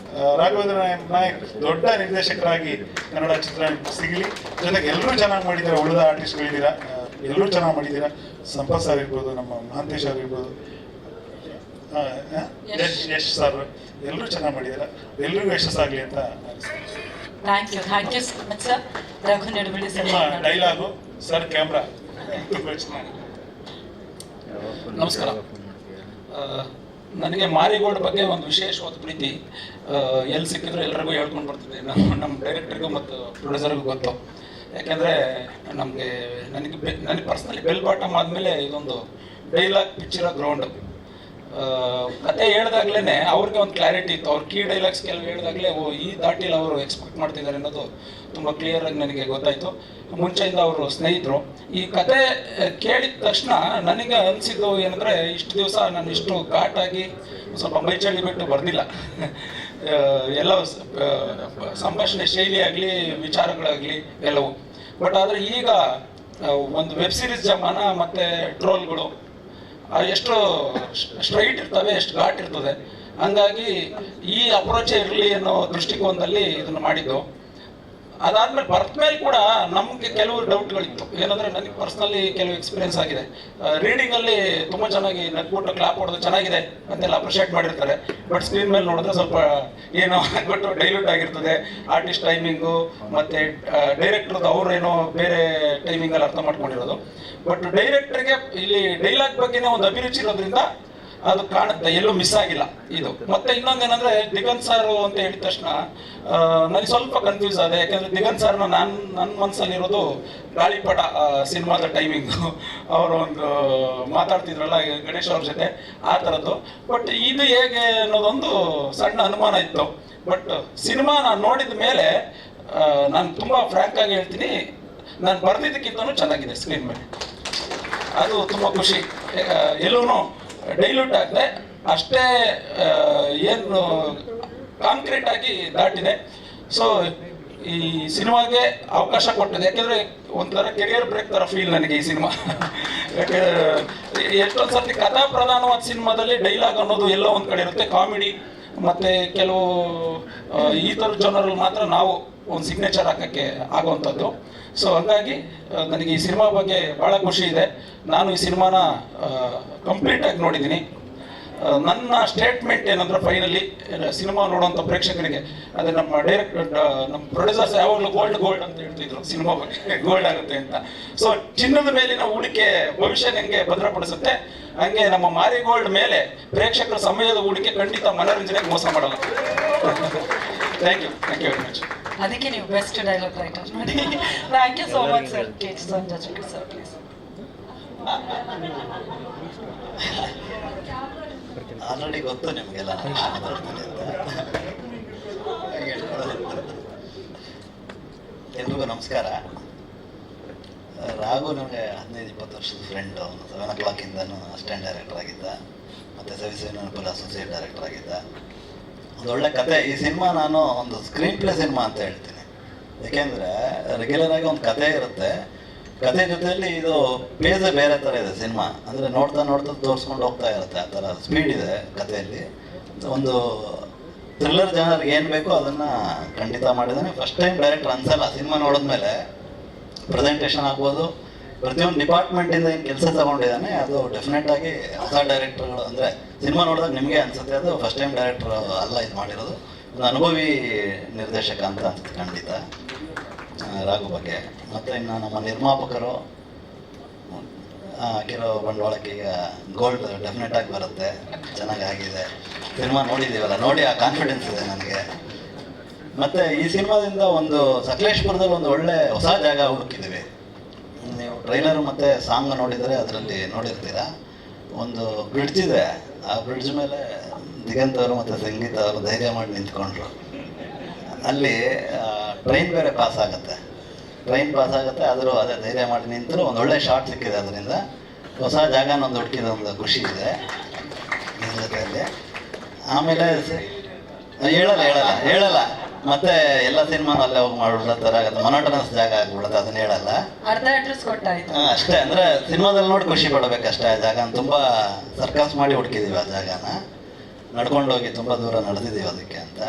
ರಾಘವೇಂದ್ರ ನಾಯಕ್ ದೊಡ್ಡ ನಿರ್ದೇಶಕರಾಗಿ ಕನ್ನಡ ಚಿತ್ರರಂಗ ಸಿಗಲಿ. ಜೊತೆಗೆ ಎಲ್ಲರೂ ಚೆನ್ನಾಗಿ ಮಾಡಿದ್ದೀರಾ, ಉಳಿದ ಆರ್ಟಿಸ್ಟ್ಗಳಿದ್ದೀರಾ, ಎಲ್ಲರೂ ಚೆನ್ನಾಗಿ ಮಾಡಿದ್ದೀರಾ. ಸಂಪತ್ ಸರ್ ಇರ್ಬೋದು, ನಮ್ಮ ಮಹಾಂತೇಶ್ ಅವ್ರು ಇರ್ಬೋದು, ಯಶ್ ಸರ್, ಎಲ್ಲರೂ ಚೆನ್ನಾಗಿ ಮಾಡಿದ್ದೀರಾ. ಎಲ್ರಿಗೂ ಯಶಸ್ಸಾಗಲಿ ಅಂತ thank you so much sir. Raghu ನಡುವಳಿ ಸರ್ ಡೈಲಾಗು, ಸರ್ ಕ್ಯಾಮ್ರಾ ತುಂಬ ಚೆನ್ನಾಗಿ. ನಮಸ್ಕಾರ. ನನಗೆ ಮಾರಿಗೋಲ್ಡ್ ಬಗ್ಗೆ ಒಂದು ವಿಶೇಷವಾದ ಪ್ರೀತಿ. ಎಲ್ಲಿ ಸಿಕ್ಕಿದ್ರು ಎಲ್ಲರಿಗೂ ಹೇಳ್ಕೊಂಡು ಬರ್ತಿದ್ದೆ. ನಮ್ಮ ಡೈರೆಕ್ಟರ್ಗೂ ಮತ್ತು ಪ್ರೊಡ್ಯೂಸರ್ಗೂ ಗೊತ್ತು. ಯಾಕೆಂದರೆ ನನಗೆ ಪರ್ಸ್ನಲಿ ಬೆಲ್ ಬಾಟಮ್ ಆದಮೇಲೆ ಇದೊಂದು ಡೈಲಾಗ್ ಪಿಕ್ಚರ ಗ್ರೌಂಡು. ಕತೆ ಹೇಳ್ದಾಗ್ಲೇ ಅವ್ರಿಗೆ ಒಂದು ಕ್ಲಾರಿಟಿ ಇತ್ತು. ಅವ್ರ ಕೀ ಡೈಲಾಗ್ಸ್ ಕೆಲವು ಹೇಳ್ದಾಗಲೇ ಈ ದಾಟಿಲಿ ಅವರು ಎಕ್ಸ್ಪೆಕ್ಟ್ ಮಾಡ್ತಿದ್ದಾರೆ ಅನ್ನೋದು ತುಂಬ ಕ್ಲಿಯರಾಗಿ ನನಗೆ ಗೊತ್ತಾಯಿತು. ಮುಂಚೆಯಿಂದ ಅವರು ಸ್ನೇಹಿತರು. ಈ ಕತೆ ಕೇಳಿದ ತಕ್ಷಣ ನನಗೆ ಅನಿಸಿದ್ದು ಏನಂದರೆ, ಇಷ್ಟು ದಿವಸ ನಾನು ಇಷ್ಟು ಘಾಟಾಗಿ ಸ್ವಲ್ಪ ಮೈಚಳಿ ಬಿಟ್ಟು ಬರ್ದಿಲ್ಲ. ಎಲ್ಲ ಸಂಭಾಷಣೆ ಶೈಲಿ ಆಗಲಿ, ವಿಚಾರಗಳಾಗಲಿ ಎಲ್ಲವೂ. ಬಟ್ ಆದರೆ ಈಗ ಒಂದು ವೆಬ್ ಸೀರೀಸ್ ಜಮಾನ ಮತ್ತು ಟ್ರೋಲ್ಗಳು ಎಷ್ಟು ಸ್ಟ್ರೈಟ್ ಇರ್ತವೆ, ಎಷ್ಟು ಘಾಟ್ ಇರ್ತದೆ. ಹಂಗಾಗಿ ಈ ಅಪ್ರೋಚೇ ಇರಲಿ ಅನ್ನೋ ದೃಷ್ಟಿಕೋನದಲ್ಲಿ ಇದನ್ನು ಮಾಡಿದ್ದು. ಅದಾದ್ಮೇಲೆ ಬರ್ತ ಮೇಲೆ ಕೂಡ ನಮಗೆ ಕೆಲವು ಡೌಟ್ಗಳಿತ್ತು. ಏನಂದರೆ ನನಗೆ ಪರ್ಸ್ನಲಿ ಕೆಲವು ಎಕ್ಸ್ಪೀರಿಯನ್ಸ್ ಆಗಿದೆ. ರೀಡಿಂಗಲ್ಲಿ ತುಂಬ ಚೆನ್ನಾಗಿ ನಗ್ಬಿಟ್ಟು ಕ್ಲಾಪ್ ಹೊಡೆದು ಚೆನ್ನಾಗಿದೆ ಅಂತೆಲ್ಲ ಅಪ್ರಿಷಿಯೇಟ್ ಮಾಡಿರ್ತಾರೆ. ಬಟ್ ಸ್ಕ್ರೀನ್ ಮೇಲೆ ನೋಡಿದ್ರೆ ಸ್ವಲ್ಪ ಏನೋ ಆಗ್ಬಿಟ್ಟು ಡೈಲ್ಯೂಟ್ ಆಗಿರ್ತದೆ. ಆರ್ಟಿಸ್ಟ್ ಟೈಮಿಂಗು ಮತ್ತು ಡೈರೆಕ್ಟ್ರದ್ದು ಅವರೇನೋ ಬೇರೆ ಟೈಮಿಂಗಲ್ಲಿ ಅರ್ಥ ಮಾಡ್ಕೊಂಡಿರೋದು. ಬಟ್ ಡೈರೆಕ್ಟರ್ಗೆ ಇಲ್ಲಿ ಡೈಲಾಗ್ ಬಗ್ಗೆನೇ ಒಂದು ಅಭಿರುಚಿ ಇರೋದ್ರಿಂದ ಅದು ಕಾಣುತ್ತೆ, ಎಲ್ಲೂ ಮಿಸ್ ಆಗಿಲ್ಲ ಇದು. ಮತ್ತೆ ಇನ್ನೊಂದೇನಂದ್ರೆ, ದಿಗಂತ್ ಸರ್ ಅಂತ ಹೇಳಿದ ತಕ್ಷಣ ನನಗೆ ಸ್ವಲ್ಪ ಕನ್ಫ್ಯೂಸ್ ಆದೆ. ಯಾಕಂದ್ರೆ ದಿಗಂತ್ ಸರ್ನ ನನ್ನ ಮನಸ್ಸಲ್ಲಿರೋದು ಗಾಳಿಪಟ ಸಿನಿಮಾದ ಟೈಮಿಂಗು. ಅವರು ಒಂದು ಮಾತಾಡ್ತಿದ್ರಲ್ಲ ಗಣೇಶ್ ಅವ್ರ ಜೊತೆ, ಆ ಥರದ್ದು. ಬಟ್ ಇದು ಹೇಗೆ ಅನ್ನೋದೊಂದು ಸಣ್ಣ ಅನುಮಾನ ಇತ್ತು. ಬಟ್ ಸಿನಿಮಾ ನಾನು ನೋಡಿದ ಮೇಲೆ ನಾನು ತುಂಬ ಫ್ರ್ಯಾಂಕ್ ಆಗಿ ಹೇಳ್ತೀನಿ, ನಾನು ಬರೆದಿದ್ದಕ್ಕಿಂತನೂ ಚೆನ್ನಾಗಿದೆ ಸ್ಕ್ರೀನ್ ಮೇಲೆ. ಅದು ತುಂಬ ಖುಷಿ. ಎಲ್ಲೂ ಡೈಲ್ಯೂಟ್ ಆಗದೆ ಅಷ್ಟೇ ಏನು ಕಾಂಕ್ರೀಟ್ ಆಗಿ ದಾಟಿದೆ. ಸೊ ಈ ಸಿನಿಮಾಗೆ ಅವಕಾಶ ಕೊಟ್ಟಿದೆ. ಯಾಕೆಂದರೆ ಒಂಥರ ಕೆರಿಯರ್ ಬ್ರೇಕ್ ಥರ ಫೀಲ್ ನನಗೆ ಈ ಸಿನಿಮಾ. ಯಾಕೆಂದರೆ ಎಷ್ಟೊಂದು ಸರ್ತಿ ಕಥಾ ಪ್ರಧಾನವಾದ ಸಿನಿಮಾದಲ್ಲಿ ಡೈಲಾಗ್ ಅನ್ನೋದು ಎಲ್ಲೋ ಒಂದು ಕಡೆ ಇರುತ್ತೆ. ಕಾಮಿಡಿ ಮತ್ತು ಕೆಲವು ಈ ಥರ ಜನರಲ್ಲಿ ಮಾತ್ರ ನಾವು ಒಂದು ಸಿಗ್ನೇಚರ್ ಹಾಕೋಕ್ಕೆ ಆಗುವಂಥದ್ದು. ಸೊ ಹಂಗಾಗಿ ನನಗೆ ಈ ಸಿನಿಮಾ ಬಗ್ಗೆ ಭಾಳ ಖುಷಿ ಇದೆ. ನಾನು ಈ ಸಿನಿಮಾನ ಕಂಪ್ಲೀಟಾಗಿ ನೋಡಿದ್ದೀನಿ. ನನ್ನ ಸ್ಟೇಟ್ಮೆಂಟ್ ಏನಂದ್ರೆ ಫೈನಲಿ ಸಿನಿಮಾ ನೋಡುವಂಥ ಪ್ರೇಕ್ಷಕರಿಗೆ ಅದೇ ನಮ್ಮ ನಮ್ಮ ಪ್ರೊಡ್ಯೂಸರ್ಸ್ ಯಾವಾಗಲೂ ಗೋಲ್ಡ್ ಅಂತ ಹೇಳ್ತಿದ್ರು ಸಿನಿಮಾ ಬಗ್ಗೆ ಗೋಲ್ಡ್ ಆಗುತ್ತೆ ಅಂತ. ಸೊ ಚಿನ್ನದ ಮೇಲಿನ ಹೂಡಿಕೆ ಭವಿಷ್ಯ ಹೆಂಗೆ ಭದ್ರಪಡಿಸುತ್ತೆ, ಹಂಗೆ ನಮ್ಮ ಮಾರಿ ಗೋಲ್ಡ್ ಮೇಲೆ ಪ್ರೇಕ್ಷಕರ ಸಮಯದ ಹೂಡಿಕೆ ಖಂಡಿತ ಮನೋರಂಜನೆಗೆ ಮೋಸ ಮಾಡಲ್ಲ. Thank you very much. ಅದಕ್ಕೆ ನೀವು ಬೆಸ್ಟ್ ಡೈಲಾಗ್ ರೈಟರ್ ನೋಡಿ. Thank you so much sir. Sanjay sir please. Already ಗೊತ್ತು ನಿಮಗೆಲ್ಲ ಮಾತಾಡ್ತೀನಿ ಅಂತ. ಎಲ್ರಿಗೂ ನಮಸ್ಕಾರ. ರಾಘು ನನಗೆ 15-20 ವರ್ಷದ ಫ್ರೆಂಡು. 7 o'clock ಇಂದನೂ ಅಸಿಸ್ಟೆಂಟ್ ಡೈರೆಕ್ಟರ್ ಆಗಿದ್ದ, ಮತ್ತು ಸವಿಸೇನಪುರ ಅಸೋಸಿಯೇಟ್ ಡೈರೆಕ್ಟರ್ ಆಗಿದ್ದ. ಒಂದು ಒಳ್ಳೆ ಕತೆ. ಈ ಸಿನಿಮಾ ನಾನು ಒಂದು ಸ್ಕ್ರೀನ್ ಪ್ಲೇ ಸಿನಿಮಾ ಅಂತ ಹೇಳ್ತೀನಿ. ಏಕೆಂದರೆ ರೆಗ್ಯುಲರ್ ಆಗಿ ಒಂದು ಕತೆ ಇರುತ್ತೆ, ಕತೆ ಜೊತೆಯಲ್ಲಿ ಇದು ಪೇಜೇ ಬೇರೆ ಥರ ಇದೆ ಸಿನಿಮಾ. ಅಂದರೆ ನೋಡ್ತಾ ತೋರಿಸ್ಕೊಂಡು ಹೋಗ್ತಾ ಇರುತ್ತೆ, ಆ ಥರ ಸ್ಪೀಡ್ ಇದೆ ಕಥೆಯಲ್ಲಿ. ಒಂದು ಥ್ರಿಲ್ಲರ್ ಜನರಿಗೆ ಏನು ಬೇಕೋ ಅದನ್ನು ಖಂಡಿತ ಮಾಡಿದ್ದಾನೆ. ಫಸ್ಟ್ ಟೈಮ್ ಡೈರೆಕ್ಟರ್ ಅನ್ಸಲ್ಲ ಸಿನಿಮಾ ನೋಡಿದ್ಮೇಲೆ. ಪ್ರೆಸೆಂಟೇಷನ್ ಆಗ್ಬೋದು, ಪ್ರತಿಯೊಂದು ಡಿಪಾರ್ಟ್ಮೆಂಟಿಂದ ಏನು ಕೆಲಸ ತಗೊಂಡಿದ್ದಾನೆ ಅದು ಡೆಫಿನೆಟ್ ಆಗಿ ಹೊಸ ಡೈರೆಕ್ಟರ್ಗಳು ಅಂದರೆ ಸಿನಿಮಾ ನೋಡಿದಾಗ ನಿಮಗೆ ಅನಿಸುತ್ತೆ ಅದು ಫಸ್ಟ್ ಟೈಮ್ ಡೈರೆಕ್ಟರ್ ಅಲ್ಲ ಇದು ಮಾಡಿರೋದು, ಒಂದು ಅನುಭವಿ ನಿರ್ದೇಶಕ ಅಂತ ಅನ್ಸುತ್ತೆ ಖಂಡಿತ ರಾಘು ಬಗ್ಗೆ. ಮತ್ತು ಇನ್ನು ನಮ್ಮ ನಿರ್ಮಾಪಕರು ಹಾಕಿರೋ ಬಂಡವಾಳಕ್ಕೆ ಈಗ ಗೋಲ್ಡ್ ಡೆಫಿನೆಟ್ ಆಗಿ ಬರುತ್ತೆ. ಚೆನ್ನಾಗಿ ಆಗಿದೆ ಸಿನಿಮಾ, ನೋಡಿದ್ದೀವಲ್ಲ, ನೋಡಿ ಆ ಕಾನ್ಫಿಡೆನ್ಸ್ ಇದೆ ನನಗೆ. ಮತ್ತು ಈ ಸಿನಿಮಾದಿಂದ ಒಂದು ಸಕಲೇಶ್ಪುರದಲ್ಲಿ ಒಂದು ಒಳ್ಳೆ ಹೊಸ ಜಾಗ ಹುಡುಕಿದ್ದೀವಿ. ನೀವು ಟ್ರೈಲರ್ ಮತ್ತು ಸಾಂಗ್ ನೋಡಿದರೆ ಅದರಲ್ಲಿ ನೋಡಿರ್ತೀರ, ಒಂದು ಬ್ರಿಡ್ಜ್ ಇದೆ. ಆ ಬ್ರಿಡ್ಜ್ ಮೇಲೆ ದಿಗಂತ್ ಅವರು ಮತ್ತು ಸಂಗೀತ ಅವರು ಧೈರ್ಯ ಮಾಡಿ ನಿಂತ್ಕೊಂಡ್ರು. ಅಲ್ಲಿ ಟ್ರೈನ್ ಬೇರೆ ಪಾಸ್ ಆಗುತ್ತೆ, ಆದರೂ ಅದೇ ಧೈರ್ಯ ಮಾಡಿ ನಿಂತರು. ಒಂದು ಒಳ್ಳೆ ಶಾರ್ಟ್ ಸಿಕ್ಕಿದೆ ಅದರಿಂದ. ಹೊಸ ಜಾಗನ ಒಂದು ಹುಡುಕಿದ ಒಂದು ಖುಷಿ ಇದೆ ನಿಮ್ಮ ಜೊತೆಯಲ್ಲಿ. ಆಮೇಲೆ ಹೇಳಲ್ಲ ಮತ್ತೆ ಎಲ್ಲ ಸಿನಿಮಾನು ಅಲ್ಲೇ ಹೋಗಿ ಮಾಡ್ಬಿಡೋ ಥರ ಆಗುತ್ತೆ, ಮೊನೋಟನಸ್ ಜಾಗ ಆಗ್ಬಿಡುತ್ತೆ, ಅದನ್ನ ಹೇಳಲ್ಲ. ಅರ್ಧ ಅಡ್ರೆಸ್ ಕೊಟ್ಟಾಯ್ತು ಅಷ್ಟೇ. ಅಂದರೆ ಸಿನಿಮಾದಲ್ಲಿ ನೋಡಿ ಖುಷಿ ಪಡಬೇಕಷ್ಟೇ. ಆ ಜಾಗನ ತುಂಬ ಸರ್ಕಸ್ ಮಾಡಿ ಹುಡುಕಿದ್ದೀವಿ, ಆ ಜಾಗನ ನಡ್ಕೊಂಡೋಗಿ ತುಂಬ ದೂರ ನಡೆದಿದ್ದೀವಿ ಅದಕ್ಕೆ ಅಂತ.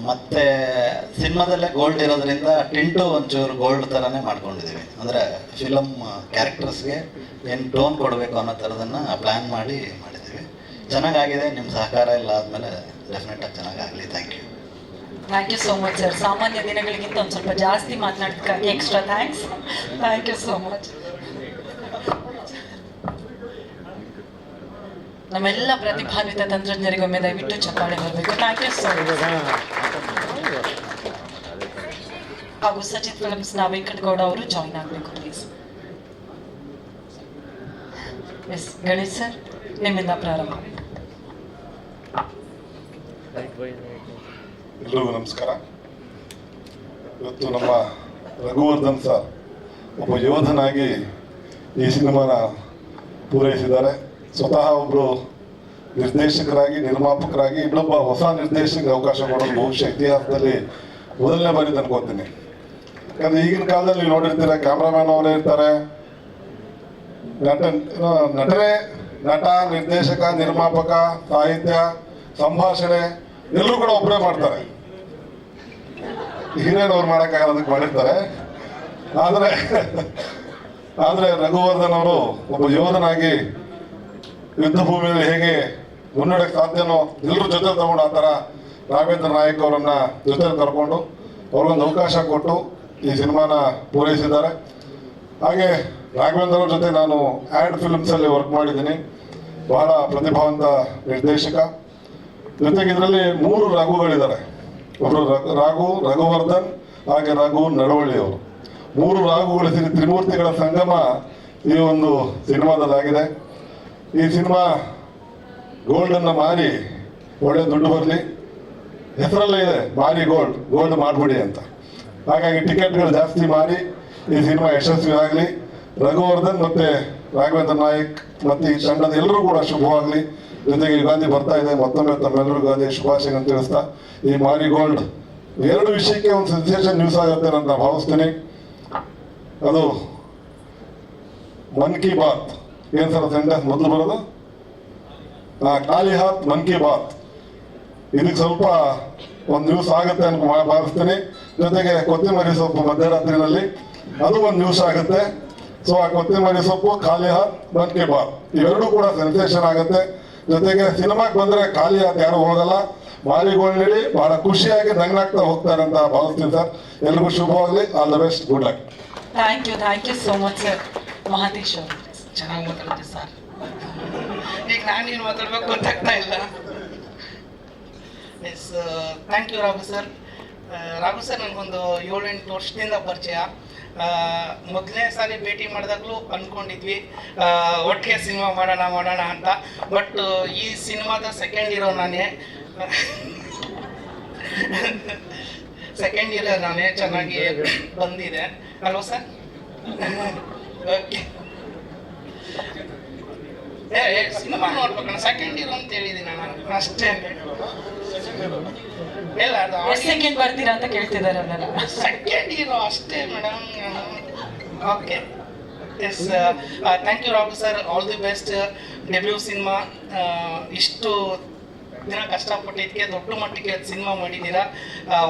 ಮತ್ತು ಸಿನಿಮಾದಲ್ಲೇ ಗೋಲ್ಡ್ ಇರೋದ್ರಿಂದ ಟಿಂಟು ಒಂಚೂರು ಗೋಲ್ಡ್ ಥರನೇ ಮಾಡ್ಕೊಂಡಿದ್ದೀವಿ. ಅಂದರೆ ಫಿಲಮ್ ಕ್ಯಾರೆಕ್ಟರ್ಸ್ಗೆ ಏನು ಟೋನ್ ಕೊಡಬೇಕು ಅನ್ನೋ ಥರದನ್ನು ಪ್ಲ್ಯಾನ್ ಮಾಡಿದ್ದೀವಿ. ಚೆನ್ನಾಗಾಗಿದೆ. ನಿಮ್ಮ ಸಹಕಾರ ಎಲ್ಲ ಆದಮೇಲೆ ಡೆಫಿನೆಟಾಗಿ ಚೆನ್ನಾಗಾಗಲಿ. Thank you so much sir. ಸಾಮಾನ್ಯ ದಿನಗಳಿಗಿಂತ ಒಂದು ಸ್ವಲ್ಪ ಜಾಸ್ತಿ ಮಾತನಾಡೋದಕ್ಕಾಗಿ extra thanks. Thank you so much. ನಮ್ಮೆಲ್ಲ ಪ್ರತಿಭಾನ್ವಿತ ತಂತ್ರಜ್ಞರಿಗೊಮ್ಮೆ ದಯವಿಟ್ಟು ಚಪ್ಪಾಳೆ ಬರಬೇಕು. Thank you so much. ಹಾಗೂ ಸಚಿತ್ ಫಿಲ್ಮ್ಸ್ನ ವೆಂಕಟಗೌಡ ಅವರು ಜಾಯಿನ್ ಆಗಬೇಕು ಪ್ಲೀಸ್. ಎಸ್ ಗಣೇಶ್ ಸರ್, ನಿಮ್ಮಿಂದ ಪ್ರಾರಂಭ. ಎಲ್ರಿಗೂ ನಮಸ್ಕಾರ. ಇವತ್ತು ನಮ್ಮ ರಘುವರ್ಧನ್ ಸರ್ ಒಬ್ಬ ಯೋಧನಾಗಿ ಈ ಸಿನಿಮಾನ ಪೂರೈಸಿದ್ದಾರೆ. ಸ್ವತಃ ಒಬ್ಬರು ನಿರ್ದೇಶಕರಾಗಿ, ನಿರ್ಮಾಪಕರಾಗಿ ಇನ್ನೊಬ್ಬ ಹೊಸ ನಿರ್ದೇಶಕರಿಗೆ ಅವಕಾಶ ಕೊಡೋದು ಬಹುಶಃ ಇತಿಹಾಸದಲ್ಲಿ ಮೊದಲನೇ ಬಾರಿ ಅನ್ಕೋತೀನಿ. ಯಾಕಂದರೆ ಈಗಿನ ಕಾಲದಲ್ಲಿ ನೀವು ನೋಡಿರ್ತೀರ, ಕ್ಯಾಮ್ರಾಮ್ಯಾನ್ ಅವರೇ ಇರ್ತಾರೆ, ನಟನೆ, ನಟ, ನಿರ್ದೇಶಕ, ನಿರ್ಮಾಪಕ, ಸಾಹಿತ್ಯ, ಸಂಭಾಷಣೆ ಎಲ್ಲರೂ ಕೂಡ ಒಬ್ಬರೇ ಮಾಡ್ತಾರೆ. ಹೀರೋಯಿನ್ ಅವ್ರು ಮಾಡೋಕ್ಕಾಗಲ್ಲ, ಅದಕ್ಕೆ ಮಾಡಿರ್ತಾರೆ. ಆದರೆ ರಘುವರ್ಧನ್ ಅವರು ಒಬ್ಬ ಯೋಧನಾಗಿ ಯುದ್ಧ ಭೂಮಿಯಲ್ಲಿ ಹೇಗೆ ಮುನ್ನಡೆಗೆ ಸಾಧ್ಯನೋ ಎಲ್ಲರೂ ಜೊತೆ ತಗೊಂಡು ಆ ಥರ ರಾಘವೇಂದ್ರ ನಾಯಕ್ ಅವರನ್ನ ಜೊತೆ ಕರ್ಕೊಂಡು ಅವ್ರಿಗೊಂದು ಅವಕಾಶ ಕೊಟ್ಟು ಈ ಸಿನಿಮಾನ ಪೂರೈಸಿದ್ದಾರೆ. ಹಾಗೆ ರಾಘವೇಂದ್ರ ಅವ್ರ ಜೊತೆ ನಾನು ಆ್ಯಡ್ ಫಿಲ್ಮ್ಸಲ್ಲಿ ವರ್ಕ್ ಮಾಡಿದ್ದೀನಿ. ಬಹಳ ಪ್ರತಿಭಾವಂತ ನಿರ್ದೇಶಕ. ಜೊತೆಗೆ ಇದರಲ್ಲಿ 3 ರಾಘುಗಳಿದ್ದಾರೆ. ಒಬ್ಬರು ರಘುವರ್ಧನ್, ಹಾಗೆ ರಘು ನಡವಳ್ಳಿ ಅವರು. 3 ರಾಘುಗಳು ಸೇರಿ ತ್ರಿಮೂರ್ತಿಗಳ ಸಂಗಮ ಈ ಒಂದು ಸಿನಿಮಾದಲ್ಲಾಗಿದೆ. ಈ ಸಿನಿಮಾ ಗೋಲ್ಡನ್ನು ಮಾರಿ ಒಳ್ಳೆ ದುಡ್ಡು ಬರಲಿ, ಹೆಸರಲ್ಲೇ ಇದೆ ಮಾರಿ ಗೋಲ್ಡ್ ಮಾಡಿಬಿಡಿ ಅಂತ. ಹಾಗಾಗಿ ಟಿಕೆಟ್ಗಳು ಜಾಸ್ತಿ ಮಾರಿ ಈ ಸಿನಿಮಾ ಯಶಸ್ವಿ ಆಗಲಿ. ರಘುವರ್ಧನ್ ಮತ್ತು ರಾಘವೇಂದ್ರ ನಾಯಕ್ ಮತ್ತು ಈ ತಂಡದ ಎಲ್ಲರೂ ಕೂಡ ಶುಭವಾಗಲಿ. ಜೊತೆಗೆ ಯುಗಾದಿ ಬರ್ತಾ ಇದೆ, ಮತ್ತೊಮ್ಮೆ ತಮ್ಮೆಲ್ಲರೂ ಯುಗಾದಿ ಶುಭಾಶಯಗಳನ್ನು ತಿಳಿಸ್ತಾ, ಈ ಮಾರಿ ಗೋಲ್ಡ್ 2 ವಿಷಯಕ್ಕೆ ಒಂದು ಸೆನ್ಸೇಷನ್ ನ್ಯೂಸ್ ಆಗುತ್ತೆ ಅಂತ ಭಾವಿಸ್ತೀನಿ. ಅದು ಮನ್ ಕಿ ಬಾತ್, ಏನು ಸರ್ ಸೆಂಟೆನ್ಸ್ ಮೊದಲು ಬರೋದು, ಖಾಲಿ ಹಾತ್ ಮನ್ ಕಿ ಬಾತ್, ಇದಕ್ಕೆ ಸ್ವಲ್ಪ ಒಂದು ನ್ಯೂಸ್ ಆಗುತ್ತೆ ಅಂತ ಭಾವಿಸ್ತೀನಿ. ಜೊತೆಗೆ ಕೊತ್ತಿಮರಿ ಸೊಪ್ಪು ಮಧ್ಯರಾತ್ರಿನಲ್ಲಿ ಅದು ಒಂದು ನ್ಯೂಸ್ ಆಗುತ್ತೆ. ಸೊ ಆ ಕೊತ್ತಿಮರಿ ಸೊಪ್ಪು, ಖಾಲಿ ಹಾತ್ ಮನ್ ಕಿ ಬಾತ್ ಇವೆರಡೂ ಕೂಡ ಸೆನ್ಸೇಷನ್ ಆಗುತ್ತೆ. ಜೊತೆಗೆ ಸಿನಿಮಾಗೆ ಬಂದ್ರೆ ಖಾಲಿ ಅಂತ ಯಾರು ಹೋಗಲ್ಲ. ಮಾರಿಗೋಲ್ಡಲ್ಲಿ ಬಹಳ ಖುಷಿಯಾಗಿ ನಗ್ನಾಗ್ತಾ ಹೋಗ್ತಾರೆ ಅಂತ ಭಾವಿಸ್ತೀನಿ ಸರ್. ಎಲ್ರಿಗೂ ಶುಭವಾಗಲಿ. All the best. Good luck. Thank you so much sir. Mahantesh ಅವರು ಚೆನ್ನಾಗಿ ಮಾತಾಡ್ತೀವಿ ಸರ್. ಈಗ ನಾನೇನು ಮಾತಾಡ್ಬೇಕು ಗೊತ್ತಾಗ್ತಾ ಇಲ್ಲ. Yes, thank you Raghu sir. Raghu sir ನನಗೊಂದು 7-8 ವರ್ಷದಿಂದ ಪರಿಚಯ. ಮೊದಲನೇ ಸಾರಿ ಭೇಟಿ ಮಾಡಿದಾಗಲೂ ಅಂದ್ಕೊಂಡಿದ್ವಿ ಒಟ್ಟಿಗೆ ಸಿನಿಮಾ ಮಾಡೋಣ ಅಂತ. ಬಟ್ ಈ ಸಿನಿಮಾದ ಸೆಕೆಂಡ್ ಹೀರೋ ನಾನೇ. ಚೆನ್ನಾಗಿ ಬಂದಿದೆ ಅಲ್ವಾ ಸರ್? ಓಕೆ, ಸಿನಿಮಾ ನೋಡ್ಬೇಕಣ್ಣ. ಸೆಕೆಂಡ್ ಹೀರೋ ಅಂತ ಹೇಳಿದ್ದೀನಿ ನಾನು ಅಷ್ಟೇ. ಇಲ್ಲ, ಅದು ಸೆಕೆಂಡ್ ಬರ್ತೀರಾ ಅಂತ ಕೇಳ್ತಿದ್ದಾರೆ ಅವರೆಲ್ಲ. ಸೆಕೆಂಡ್ ಹೀರೋ ಅಷ್ಟೇ madam. Okay, yes, thank you Raghu sir. All the best. Debut cinema, ಇಷ್ಟು ದಿನ ಕಷ್ಟಪಟ್ಟಿದ್ದಕ್ಕೆ ದೊಡ್ಡ ಮಟ್ಟಿಗೆ ಸಿನಿಮಾ ಮಾಡಿದ್ದೀರಾ.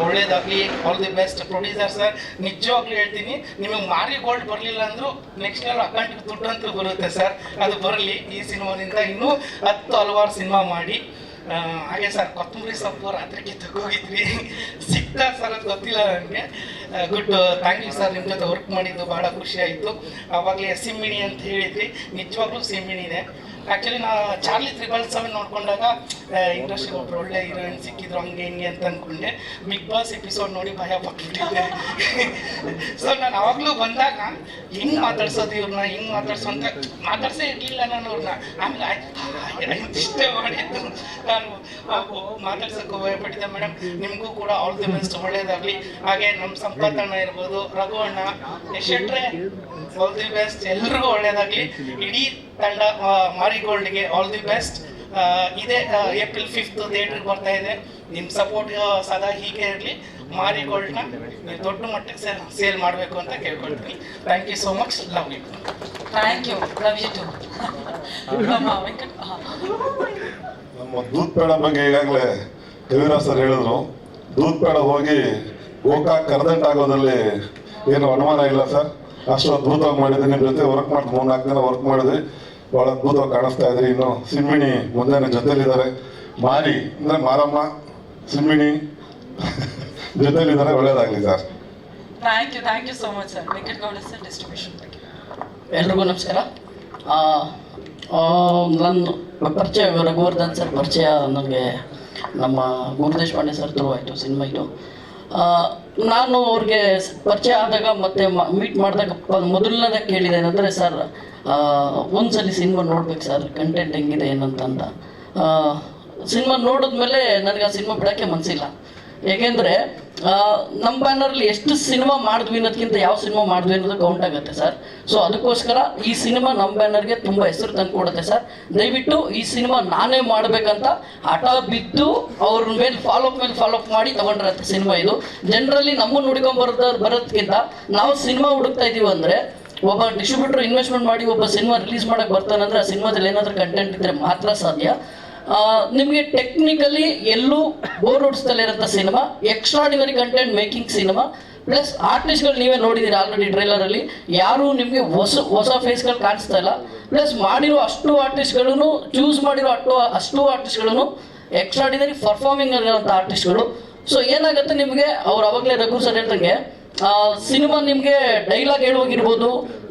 ಒಳ್ಳೇದಾಗಲಿ. All the best. Producer sir, ನಿಜವಾಗ್ಲೂ ಹೇಳ್ತೀನಿ, ನಿಮಗೆ ಮಾರಿಗೋಲ್ಡ್ ಬರಲಿಲ್ಲ ಅಂದರೂ ನೆಕ್ಸ್ಟ್ ಇಯರ್ ಅಕೌಂಟಿಗೆ ದುಡ್ಡು ಅಂತೂ ಬರುತ್ತೆ ಸರ್. ಅದು ಬರಲಿ. ಈ ಸಿನಿಮಾದಿಂದ ಇನ್ನೂ 10 ಹಲವಾರು ಸಿನಿಮಾ ಮಾಡಿ. ಹಾಗೆ ಸರ್, ಕೊತ್ತಂಬರಿ ಸೊಪ್ಪು ರಾತ್ರಿಗೆ ತಗೋಗಿದ್ವಿ, ಸಿಗ್ತಾ ಸರ್ ಅದು ಗೊತ್ತಿಲ್ಲ ನನಗೆ. Good, thank you sir. ನಿಮ್ಮ ಜೊತೆ ವರ್ಕ್ ಮಾಡಿದ್ದು ಭಾಳ ಖುಷಿ ಆಯಿತು. ಆವಾಗಲೇ ಸಿಮ್ಮಿಣಿ ಅಂತ ಹೇಳಿದ್ವಿ, ನಿಜವಾಗ್ಲೂ ಸಿಮ್ಮಿಣಿನೇ. ಆ್ಯಕ್ಚುಲಿ ನಾ ಚಾರ್ಲಿ 777 ನೋಡ್ಕೊಂಡಾಗ ಇಂಡಸ್ಟ್ರಿಗೆ ಒಬ್ರು ಒಳ್ಳೆ ಹೀರೋಯಿನ್ ಸಿಕ್ಕಿದ್ರು ಹಂಗೆ ಹಿಂಗೆ ಅಂತ ಅಂದ್ಕೊಂಡೆ. ಬಿಗ್ ಬಾಸ್ ಎಪಿಸೋಡ್ ನೋಡಿ ಭಯ ಪಟ್ಬಿಟ್ಟಿದ್ದೆ. ಸೊ ನಾನು ಆವಾಗಲೂ ಬಂದಾಗ ಹೆಂಗೆ ಮಾತಾಡ್ಸೋದು ಇವ್ರನ್ನ, ಹೆಂಗೆ ಮಾತಾಡ್ಸೋ ಅಂತ ಮಾತಾಡ್ಸೇ ಇರಲಿಲ್ಲ ನಾನು ಅವ್ರನ್ನ. ಆಮೇಲೆ ಆಯ್ತು ಇಷ್ಟೇ ಮಾಡಿದ್ದು. ನಾನು ಮಾತಾಡ್ಸೋಕ್ಕೂ ಭಯಪಟ್ಟಿದ್ದೆ. ಮೇಡಮ್, ನಿಮಗೂ ಕೂಡ ಆಲ್ ದಿ ಬೆಸ್ಟ್, ಒಳ್ಳೇದಾಗಲಿ. ಹಾಗೆ ನಮ್ಮ ಸಂಪತ್ತಣ್ಣ ಇರ್ಬೋದು, ರಘು ಅಣ್ಣ, ಶೆಟ್ರೆ, ಆಲ್ ದಿ ಬೆಸ್ಟ್. ಎಲ್ರಿಗೂ ಒಳ್ಳೇದಾಗಲಿ. ಇಡೀ ತಂಡ ಮಾರಿಗೋಲ್ಡ್ಗೆ ಆಲ್ ದಿ ಬೆಸ್ಟ್. ಇದೇ ಏಪ್ರಿಲ್ 5 ಥಿಯೇಟ್ರಿಗೆ ಬರ್ತಾ ಇದೆ. ನಿಮ್ಮ ಸಪೋರ್ಟ್ ಸದಾ ಹೀಗೆ ಇರಲಿ. ಮಾರಿಗೋಲ್ಡ್ನ ನೀವು ದೊಡ್ಡ ಮಟ್ಟಕ್ಕೆ ಸೇಲ್ ಮಾಡಬೇಕು ಅಂತ ಕೇಳ್ಕೊಳ್ತೀನಿ. Thank you so much. Love you. Thank you. Love you too. ನಮ್ಮ ದೂದ್ ಪೇಡ ಬಗ್ಗೆ ಈಗಾಗಲೇ ಕವಿರಾಜ್ ಸರ್ ಹೇಳಿದ್ರು. ದೂದ್ ಪೇಡ ಹೋಗಿ ಗೋಕಾಕ್ ಕರ್ದಂಟ್ ಆಗೋದ್ರಲ್ಲಿ ಏನು ಅನುಮಾನ ಇಲ್ಲ ಸರ್. ಅಷ್ಟು ಅದ್ಭುತವಾಗಿ ಮಾಡಿದ್ವಿ. ನಿಮ್ಮ ಜೊತೆ ವರ್ಕ್ ಮಾಡಿ 3-4 ದಿನ ವರ್ಕ್ ಮಾಡಿದ್ವಿ. ಭಾಳ ಅದ್ಭುತವಾಗಿ ಕಾಣಿಸ್ತಾ ಇದ್ರಿ. ಇನ್ನು ಸಿಮ್ಮಿಣಿ ಮುಂದೆ ಜೊತೆಲಿದ್ದಾರೆ. ಮಾರಿ ಅಂದರೆ ಮಾರಮ್ಮ, ಸಿಮ್ಮಿಣಿ ಜೊತೆಲಿದ್ದಾರೆ. ಒಳ್ಳೇದಾಗಲಿ sir. Thank you so much sir. Venkatagowda sir, distribution ಬಗ್ಗೆ. ಎಲ್ರಿಗೂ ನಮಸ್ಕಾರ. ನನ್ನ ಪರಿಚಯ ರಘುವರ್ಧನ್ ಸರ್ ಪರಿಚಯ ನನಗೆ ನಮ್ಮ ಗುರುದೇಶ್ ಪಾಂಡೆ ಸರ್ ಥ್ರೂ ಆಯಿತು ಸಿನಿಮಾ ಇದು. ನಾನು ಅವ್ರಿಗೆ ಪರಿಚಯ ಆದಾಗ ಮತ್ತೆ ಮೀಟ್ ಮಾಡಿದಾಗ ಮೊದಲನೇದಾಗಿ ಕೇಳಿದೆ ಏನಂದರೆ, ಸರ್ ಒಂದ್ಸಲಿ ಸಿನಿಮಾ ನೋಡ್ಬೇಕು ಸರ್, ಕಂಟೆಂಟ್ ಹೆಂಗಿದೆ ಏನಂತ. ಸಿನಿಮಾ ನೋಡಿದ್ಮೇಲೆ ನನಗೆ ಆ ಸಿನಿಮಾ ಬಿಡೋಕ್ಕೆ ಮನಸ್ಸಿಲ್ಲ. ಏಕೆಂದರೆ ನಮ್ಮ ಬ್ಯಾನರಲ್ಲಿ ಎಷ್ಟು ಸಿನಿಮಾ ಮಾಡಿದ್ವಿ ಅನ್ನೋದಕ್ಕಿಂತ ಯಾವ ಸಿನಿಮಾ ಮಾಡಿದ್ವಿ ಅನ್ನೋದು ಕೌಂಟ್ ಆಗುತ್ತೆ ಸರ್. ಸೊ ಅದಕ್ಕೋಸ್ಕರ ಈ ಸಿನಿಮಾ ನಮ್ಮ ಬ್ಯಾನರ್ಗೆ ತುಂಬ ಹೆಸರು ತಂದು ಕೊಡುತ್ತೆ ಸರ್. ದಯವಿಟ್ಟು ಈ ಸಿನಿಮಾ ನಾನೇ ಮಾಡಬೇಕಂತ ಹಠ ಬಿದ್ದು ಅವ್ರ ಮೇಲೆ ಫಾಲೋ ಅಪ್ ಮಾಡಿ ತೊಗೊಂಡ್ರಂಥ ಸಿನಿಮಾ ಇದು. ಜನರಲ್ಲಿ ನಮ್ಮನ್ನು ಬರೋದಕ್ಕಿಂತ ನಾವು ಸಿನಿಮಾ ಹುಡುಕ್ತಾ ಇದ್ದೀವಿ ಅಂದರೆ, ಒಬ್ಬ ಡಿಸ್ಟ್ರಿಬ್ಯೂಟರ್ ಇನ್ವೆಸ್ಟ್ಮೆಂಟ್ ಮಾಡಿ ಒಬ್ಬ ಸಿನಿಮಾ ರಿಲೀಸ್ ಮಾಡೋಕ್ಕೆ ಬರ್ತಾನಂದ್ರೆ ಆ ಸಿನಿಮಾದಲ್ಲಿ ಏನಾದರೂ ಕಂಟೆಂಟ್ ಇದ್ದರೆ ಮಾತ್ರ ಸಾಧ್ಯ. ನಿಮಗೆ ಟೆಕ್ನಿಕಲಿ ಎಲ್ಲೂ ಬೋರ್ ಹೊಡಿಸ್ದಲ್ಲಿರೋಂಥ cinema, extraordinary content making cinema. Plus ಆರ್ಟಿಸ್ಟ್ಗಳು ನೀವೇ ನೋಡಿದ್ದೀರಿ ಆಲ್ರೆಡಿ ಟ್ರೈಲರಲ್ಲಿ, ಯಾರು ನಿಮಗೆ ಹೊಸ ಫೇಸ್ಗಳು ಕಾಣಿಸ್ತಾ ಇಲ್ಲ. ಪ್ಲಸ್ ಮಾಡಿರೋ ಅಷ್ಟು ಆರ್ಟಿಸ್ಟ್ಗಳನ್ನು ಚೂಸ್ ಮಾಡಿರೋ ಅಷ್ಟು ಆರ್ಟಿಸ್ಟ್ಗಳನ್ನು ಎಕ್ಸ್ಟ್ರಾಡಿನರಿ ಪರ್ಫಾರ್ಮಿಂಗ್ ಆಗಿರೋಂಥ ಆರ್ಟಿಸ್ಟ್ಗಳು. ಸೊ ಏನಾಗುತ್ತೆ ನಿಮಗೆ, ಅವ್ರು ಅವಾಗಲೇ ರಘು ಸರ್ ಹೇಳ್ದಂಗೆ ಸಿನಿಮಾ ನಿಮಗೆ ಡೈಲಾಗ್ ಹೇಳುವಾಗಿರ್ಬೋದು,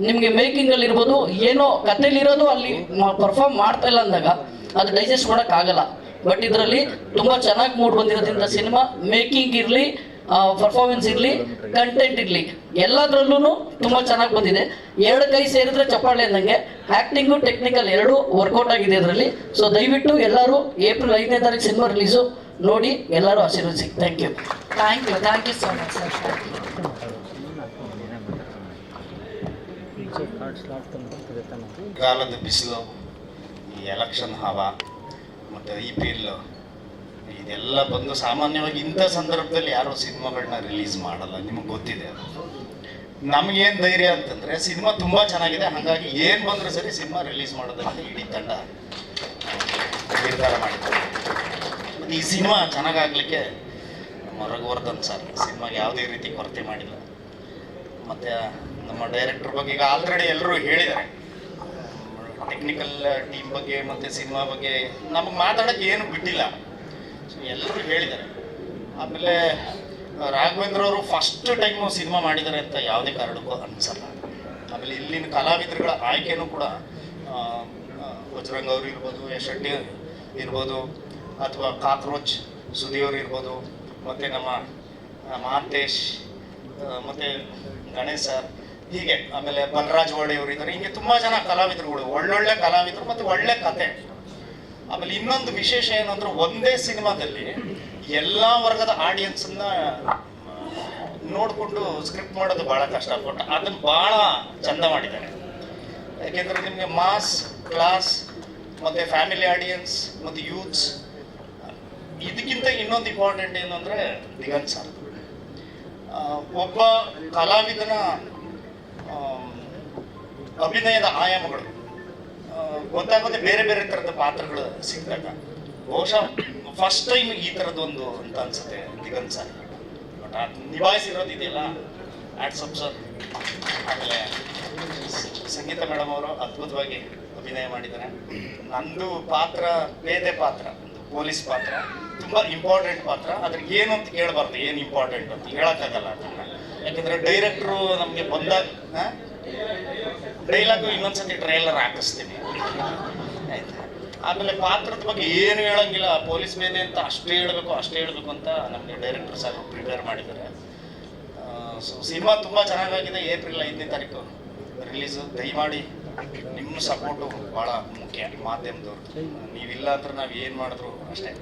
ನಿಮಗೆ ಮೇಕಿಂಗಲ್ಲಿ ಇರ್ಬೋದು, ಏನೋ ಕಥೆಲಿರೋದು ಅಲ್ಲಿ ಪರ್ಫಾರ್ಮ್ ಮಾಡ್ತಾ ಇಲ್ಲ ಅಂದಾಗ ಅದು ಡೈಜೆಸ್ಟ್ ಮಾಡೋಕ್ಕಾಗಲ್ಲ. ಬಟ್ ಇದರಲ್ಲಿ ತುಂಬ ಚೆನ್ನಾಗಿ ಮೂಡ್ ಬಂದಿರೋದ್ರಿಂದ ಸಿನಿಮಾ ಮೇಕಿಂಗ್ ಇರಲಿ, ಪರ್ಫಾರ್ಮೆನ್ಸ್ ಇರಲಿ, ಕಂಟೆಂಟ್ ಇರಲಿ, ಎಲ್ಲದರಲ್ಲೂ ತುಂಬ ಚೆನ್ನಾಗಿ ಬಂದಿದೆ. 2 ಕೈ ಸೇರಿದ್ರೆ ಚಪ್ಪಾಳೆ ಅಂದಂಗೆ ಆ್ಯಕ್ಟಿಂಗು ಟೆಕ್ನಿಕಲ್ ಎರಡೂ ವರ್ಕೌಟ್ ಆಗಿದೆ ಇದರಲ್ಲಿ. ಸೊ ದಯವಿಟ್ಟು ಎಲ್ಲರೂ ಏಪ್ರಿಲ್ 5ನೇ ತಾರೀಕು ಸಿನಿಮಾ ರಿಲೀಸು ನೋಡಿ, ಎಲ್ಲರೂ ಆಶೀರ್ವದಿಸಿ. Thank you so much sir. ಕಾಲದ ಬಿಸಿಲು, ಈ ಎಲೆಕ್ಷನ್ ಹವ ಮತ್ತು IPL ಇದೆಲ್ಲ ಬಂದು ಸಾಮಾನ್ಯವಾಗಿ ಇಂಥ ಸಂದರ್ಭದಲ್ಲಿ ಯಾರೋ ಸಿನಿಮಾಗಳನ್ನ ರಿಲೀಸ್ ಮಾಡಲ್ಲ, ನಿಮಗೆ ಗೊತ್ತಿದೆ. ನಮಗೇನು ಧೈರ್ಯ ಅಂತಂದರೆ ಸಿನಿಮಾ ತುಂಬ ಚೆನ್ನಾಗಿದೆ, ಹಾಗಾಗಿ ಏನು ಬಂದರೂ ಸರಿ ಸಿನಿಮಾ ರಿಲೀಸ್ ಮಾಡೋದಂತ ಇಡೀ ತಂಡ ನಿರ್ಧಾರ ಮಾಡಿದ್ದಾರೆ. ಮತ್ತು ಈ ಸಿನಿಮಾ ಚೆನ್ನಾಗಾಗಲಿಕ್ಕೆ ನಮ್ಮ ರಘುವರ್ಧನ್ ಸರ್ ಸಿನಿಮಾಗೆ ಯಾವುದೇ ರೀತಿ ಕೊರತೆ ಮಾಡಿಲ್ಲ. ಮತ್ತು ನಮ್ಮ ಡೈರೆಕ್ಟರ್ ಬಗ್ಗೆ ಈಗ ಆಲ್ರೆಡಿ ಎಲ್ಲರೂ ಹೇಳಿದ್ದಾರೆ. ಟೆಕ್ನಿಕಲ್ ಟೀಮ್ ಬಗ್ಗೆ ಮತ್ತು ಸಿನಿಮಾ ಬಗ್ಗೆ ನಮಗೆ ಮಾತಾಡೋಕ್ಕೆ ಏನು ಬಿಟ್ಟಿಲ್ಲ. ಸೊ ಎಲ್ಲರೂ ಹೇಳಿದ್ದಾರೆ. ಆಮೇಲೆ ರಾಘವೇಂದ್ರ ಅವರು ಫಸ್ಟ್ ಟೈಮು ಸಿನಿಮಾ ಮಾಡಿದ್ದಾರೆ ಅಂತ ಯಾವುದೇ ಕಾರಣಕ್ಕೂ ಅನಿಸಲ್ಲ. ಆಮೇಲೆ ಇಲ್ಲಿನ ಕಲಾವಿದರುಗಳ ಆಯ್ಕೆನೂ ಕೂಡ ಬಜರಂಗ್ ಅವರು ಇರ್ಬೋದು, ಯಶ್ ಶೆಟ್ಟಿ ಇರ್ಬೋದು, ಅಥವಾ ಕಾಕ್ರೋಚ್ ಸುದಿಯವರು ಇರ್ಬೋದು, ಮತ್ತು ನಮ್ಮ ಮಹಾಂತೇಶ್, ಮತ್ತು ಗಣೇಶ್ ಸರ್, ಹೀಗೆ ಆಮೇಲೆ ಬಲರಾಜ್ ಒಳ್ಳೆಯವರು ಇದ್ದಾರೆ. ಹೀಗೆ ತುಂಬ ಜನ ಕಲಾವಿದರುಗಳು, ಒಳ್ಳೊಳ್ಳೆ ಕಲಾವಿದರು ಮತ್ತು ಒಳ್ಳೆ ಕತೆ. ಆಮೇಲೆ ಇನ್ನೊಂದು ವಿಶೇಷ ಏನಂದ್ರೆ ಒಂದೇ ಸಿನಿಮಾದಲ್ಲಿ ಎಲ್ಲ ವರ್ಗದ ಆಡಿಯನ್ಸನ್ನ ನೋಡಿಕೊಂಡು ಸ್ಕ್ರಿಪ್ಟ್ ಮಾಡೋದು ಭಾಳ ಕಷ್ಟಪಟ್ಟು ಅದನ್ನು ಭಾಳ ಚಂದ ಮಾಡಿದ್ದಾರೆ. ಯಾಕೆಂದರೆ ನಿಮಗೆ ಮಾಸ್, ಕ್ಲಾಸ್ ಮತ್ತು ಫ್ಯಾಮಿಲಿ ಆಡಿಯನ್ಸ್ ಮತ್ತು ಯೂತ್ಸ್, ಇದಕ್ಕಿಂತ ಇನ್ನೊಂದು ಇಂಪಾರ್ಟೆಂಟ್ ಏನು ಅಂದರೆ ದಿಗಂತ್ ಸರ್. ಒಬ್ಬ ಕಲಾವಿದನ ಅಭಿನಯದ ಆಯಾಮಗಳು ಗೊತ್ತಾಗೋದೇ ಬೇರೆ ಬೇರೆ ಥರದ ಪಾತ್ರಗಳು ಸಿಕ್ಕಿದಾಗ. ಬಹುಶಃ ಫಸ್ಟ್ ಟೈಮ್ ಈ ಥರದ್ದೊಂದು ಅಂತ ಅನ್ಸುತ್ತೆ ದಿಗಂತ್ ಸರ್. ಬಟ್ ಅದು ನಿಭಾಯಿಸಿರೋದು ಇದೆಯಲ್ಲ, ಆಟ್ಸಪ್ ಸರ್. ಆಮೇಲೆ ಸಂಗೀತ ಮೇಡಮ್ ಅವರು ಅದ್ಭುತವಾಗಿ ಅಭಿನಯ ಮಾಡಿದ್ದಾರೆ. ನಂದು ಪಾತ್ರ ಬೇರೆ ಪಾತ್ರ, ಪೊಲೀಸ್ ಪಾತ್ರ, ತುಂಬ ಇಂಪಾರ್ಟೆಂಟ್ ಪಾತ್ರ. ಅದ್ರಿಗೆ ಏನು ಅಂತ ಕೇಳಬಾರ್ದು, ಏನು ಇಂಪಾರ್ಟೆಂಟ್ ಅಂತ ಹೇಳೋಕ್ಕಾಗಲ್ಲ ಅದನ್ನು. ಯಾಕೆಂದರೆ ಡೈರೆಕ್ಟ್ರು ನಮಗೆ ಬಂದಾಗ ಡೈಲಾಗು ಇನ್ನೊಂದ್ಸತಿ ಟ್ರೈಲರ್ ಹಾಕಿಸ್ತೀನಿ ಆಯ್ತಾ. ಆಮೇಲೆ ಪಾತ್ರದ ಬಗ್ಗೆ ಏನು ಹೇಳಂಗಿಲ್ಲ, ಪೊಲೀಸ್ ಮೇಲೆ ಅಂತ ಅಷ್ಟೇ ಹೇಳಬೇಕು ಅಂತ ನಮಗೆ ಡೈರೆಕ್ಟರ್ ಸರ್ ಪ್ರಿಪೇರ್ ಮಾಡಿದ್ದಾರೆ. ಸೊ ಸಿನಿಮಾ ತುಂಬ ಚೆನ್ನಾಗಾಗಿದೆ. ಏಪ್ರಿಲ್ 5ನೇ ತಾರೀಕು ರಿಲೀಸು. ದಯಮಾಡಿ ನಿಮ್ಮ ಸಪೋರ್ಟು ಭಾಳ ಮುಖ್ಯ ಮಾಧ್ಯಮದವ್ರು. ನೀವಿಲ್ಲ ಅಂದ್ರೆ ನಾವು ಏನು ಮಾಡಿದ್ರು ಅಷ್ಟೇ.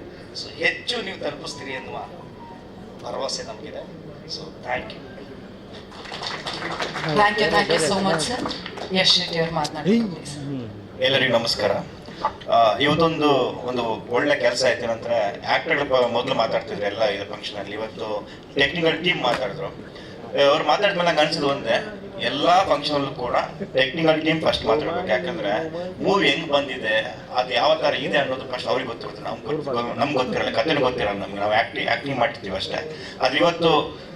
ಸೊ ಹೆಚ್ಚು ನೀವು ತಲುಪಿಸ್ತೀರಿ ಅನ್ನುವ ಭರವಸೆ ನಮಗಿದೆ. So thank you. Thank you so much sir. Yash Shetty ಅವ್ರು ಮಾತನಾಡಿ. ಎಲ್ಲರಿಗೂ ನಮಸ್ಕಾರ. ಇವತ್ತೊಂದು ಒಳ್ಳೆ ಕೆಲಸ ಆಯ್ತು. ನಂತರ ಆಕ್ಟರ್ಗಳು ಮೊದಲು ಮಾತಾಡ್ತಿದ್ರು ಎಲ್ಲ ಇದು ಫಂಕ್ಷನ್ ಅಲ್ಲಿ. ಇವತ್ತು ಟೆಕ್ನಿಕಲ್ ಟೀಮ್ ಮಾತಾಡಿದ್ರು. ಅವ್ರು ಮಾತಾಡಿದ್ಮೇಲೆ ನಂಗೆ ಅನ್ಸಿದ್ದು ಒಂದೇ, ಎಲ್ಲ ಫಂಕ್ಷನ್ ಕೂಡ ಟೆಕ್ನಿಕಲ್ ಟೀಮ್ ಫಸ್ಟ್ ಮಾತಾಡ್ಬೇಕು. ಯಾಕಂದ್ರೆ ಮೂವಿ ಹೆಂಗ್ ಬಂದಿದೆ, ಅದು ಯಾವ ತರ ಇದೆ ಅನ್ನೋದು ಫಸ್ಟ್ ಅವ್ರಿಗೆ ಗೊತ್ತಿರುತ್ತೆ. ನಮ್ಗೆ ಗೊತ್ತಿರಲ್ಲ, ಕಥೆನೂ ಗೊತ್ತಿರಲ್ಲ ನಮ್ಗೆ. ನಾವು ಆಕ್ಟಿಂಗ್ ಮಾಡ್ತಿರ್ತೀವಿ ಅಷ್ಟೇ. ಅದು ಇವತ್ತು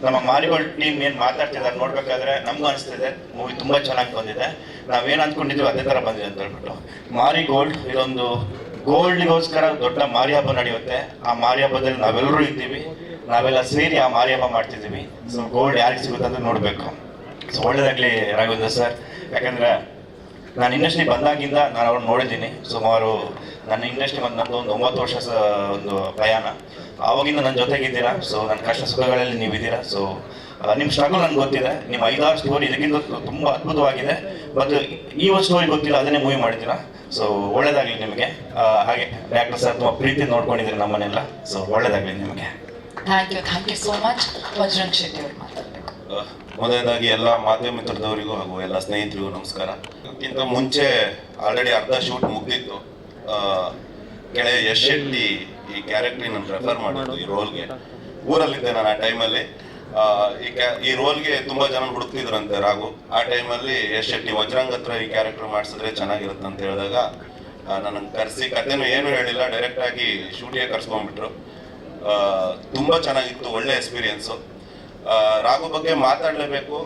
ನಮ್ಮ ಮಾರಿಗೋಲ್ಡ್ ಟೀಮ್ ಏನ್ ಮಾತಾಡ್ತಿದ್ದಾರೆ ನೋಡ್ಬೇಕಾದ್ರೆ ನಮ್ಗೂ ಅನಿಸ್ತಿದೆ ಮೂವಿ ತುಂಬಾ ಚೆನ್ನಾಗಿ ಬಂದಿದೆ. ನಾವೇನ್ ಅಂದ್ಕೊಂಡಿದ್ವಿ ಅದೇ ತರ ಬಂದಿದೆ ಅಂತ ಹೇಳ್ಬಿಟ್ಟು. ಮಾರಿಗೋಲ್ಡ್ ಇದೊಂದು ಗೋಲ್ಡ್ಗೋಸ್ಕರ ದೊಡ್ಡ ಮಾರಿ ಹಬ್ಬ ನಡೆಯುತ್ತೆ. ಆ ಮಾರಿ ಹಬ್ಬದಲ್ಲಿ ನಾವೆಲ್ಲರೂ ಇದ್ದೀವಿ, ನಾವೆಲ್ಲ ಸೇರಿ ಆ ಮಾರಿ ಹಬ್ಬ ಮಾಡ್ತಿದ್ದೀವಿ. ಸೊ ಗೋಲ್ಡ್ ಯಾರಿಗೆ ಸಿಗುತ್ತೆ ಅಂತ ನೋಡ್ಬೇಕು. ಸೊ ಒಳ್ಳೇದಾಗ್ಲಿ ರಾಘವೇಂದ್ರ ಸರ್. ಯಾಕಂದ್ರೆ ನಾನು ಇಂಡಸ್ಟ್ರಿ ಬಂದಾಗಿಂದ ನಾನು ಅವ್ರನ್ನ ನೋಡಿದ್ದೀನಿ. ಸುಮಾರು ನನ್ನ ಇಂಡಸ್ಟ್ರಿ ನಂದು ಒಂದು 9 ವರ್ಷ ಒಂದು ಪ್ರಯಾಣ. ಆವಾಗಿಂದ ನನ್ನ ಜೊತೆಗಿದ್ದೀರಾ. ಸೊ ನನ್ನ ಕಷ್ಟ ಸುಖಗಳಲ್ಲಿ ನೀವಿದ್ದೀರಾ. ಸೊ ನಿಮ್ಮ ಸ್ಟ್ರಗಲ್ ನನಗೆ ಗೊತ್ತಿದೆ. ನಿಮ್ಮ 5-6 ಸ್ಟೋರಿ ಇದಕ್ಕಿಂತ ತುಂಬ ಅದ್ಭುತವಾಗಿದೆ. ಮತ್ತು ಈ ಒಂದು ಸ್ಟೋರಿ ಗೊತ್ತಿಲ್ಲ, ಅದನ್ನೇ ಮೂವಿ ಮಾಡಿದ್ದೀರಾ. ಸೊ ಒಳ್ಳೇದಾಗಲಿ ನಿಮಗೆ. ಹಾಗೆ ಡಾಕ್ಟರ್ ಸರ್ ತುಂಬ ಪ್ರೀತಿ ನೋಡ್ಕೊಂಡಿದ್ದೀರಿ ನಮ್ಮನ್ನೆಲ್ಲ. ಸೊ ಒಳ್ಳೇದಾಗಲಿ ನಿಮಗೆ. Thank you so much. Bajrang Shetty ಅವ್ರು ಮಾತಾಡಬೇಕು. ಮೊದಲನೇದಾಗಿ ಎಲ್ಲ ಮಾಧ್ಯಮ ಮಿತ್ರದವರಿಗೂ ಹಾಗೂ ಎಲ್ಲ ಸ್ನೇಹಿತರಿಗೂ ನಮಸ್ಕಾರ. ಇದಕ್ಕಿಂತ ಮುಂಚೆ ಆಲ್ರೆಡಿ ಅರ್ಧ ಶೂಟ್ ಮುಗ್ದಿತ್ತು. ಗೆಳೆಯ ಯಶ್ ಶೆಟ್ಟಿ ಈ ಕ್ಯಾರೆಕ್ಟರ್ ನಾನು ರೆಫರ್ ಮಾಡಿದ್ದು ಈ ರೋಲ್ಗೆ. ಊರಲ್ಲಿದ್ದೆ ನಾನು ಆ ಟೈಮಲ್ಲಿ. ಈ ರೋಲ್ಗೆ ತುಂಬಾ ಜನ ಹುಡುಕ್ತಿದ್ರಂತೆ ರಾಘು. ಆ ಟೈಮಲ್ಲಿ ಯಶ್ ಶೆಟ್ಟಿ ವಜ್ರಂಗ್ ಹತ್ರ ಈ ಕ್ಯಾರೆಕ್ಟರ್ ಮಾಡಿಸಿದ್ರೆ ಚೆನ್ನಾಗಿರುತ್ತೆ ಅಂತ ಹೇಳಿದಾಗ ನನಗೆ ಕರೆಸಿ, ಕಥೆನೂ ಏನು ಹೇಳಿಲ್ಲ, ಡೈರೆಕ್ಟ್ ಆಗಿ ಶೂಟಿಗೆ ಕರ್ಸ್ಕೊಂಡ್ಬಿಟ್ರು. ತುಂಬಾ ಚೆನ್ನಾಗಿತ್ತು, ಒಳ್ಳೆ ಎಕ್ಸ್ಪೀರಿಯನ್ಸು. ರಾಘು ಬಗ್ಗೆ ಮಾತಾಡಲೇಬೇಕು.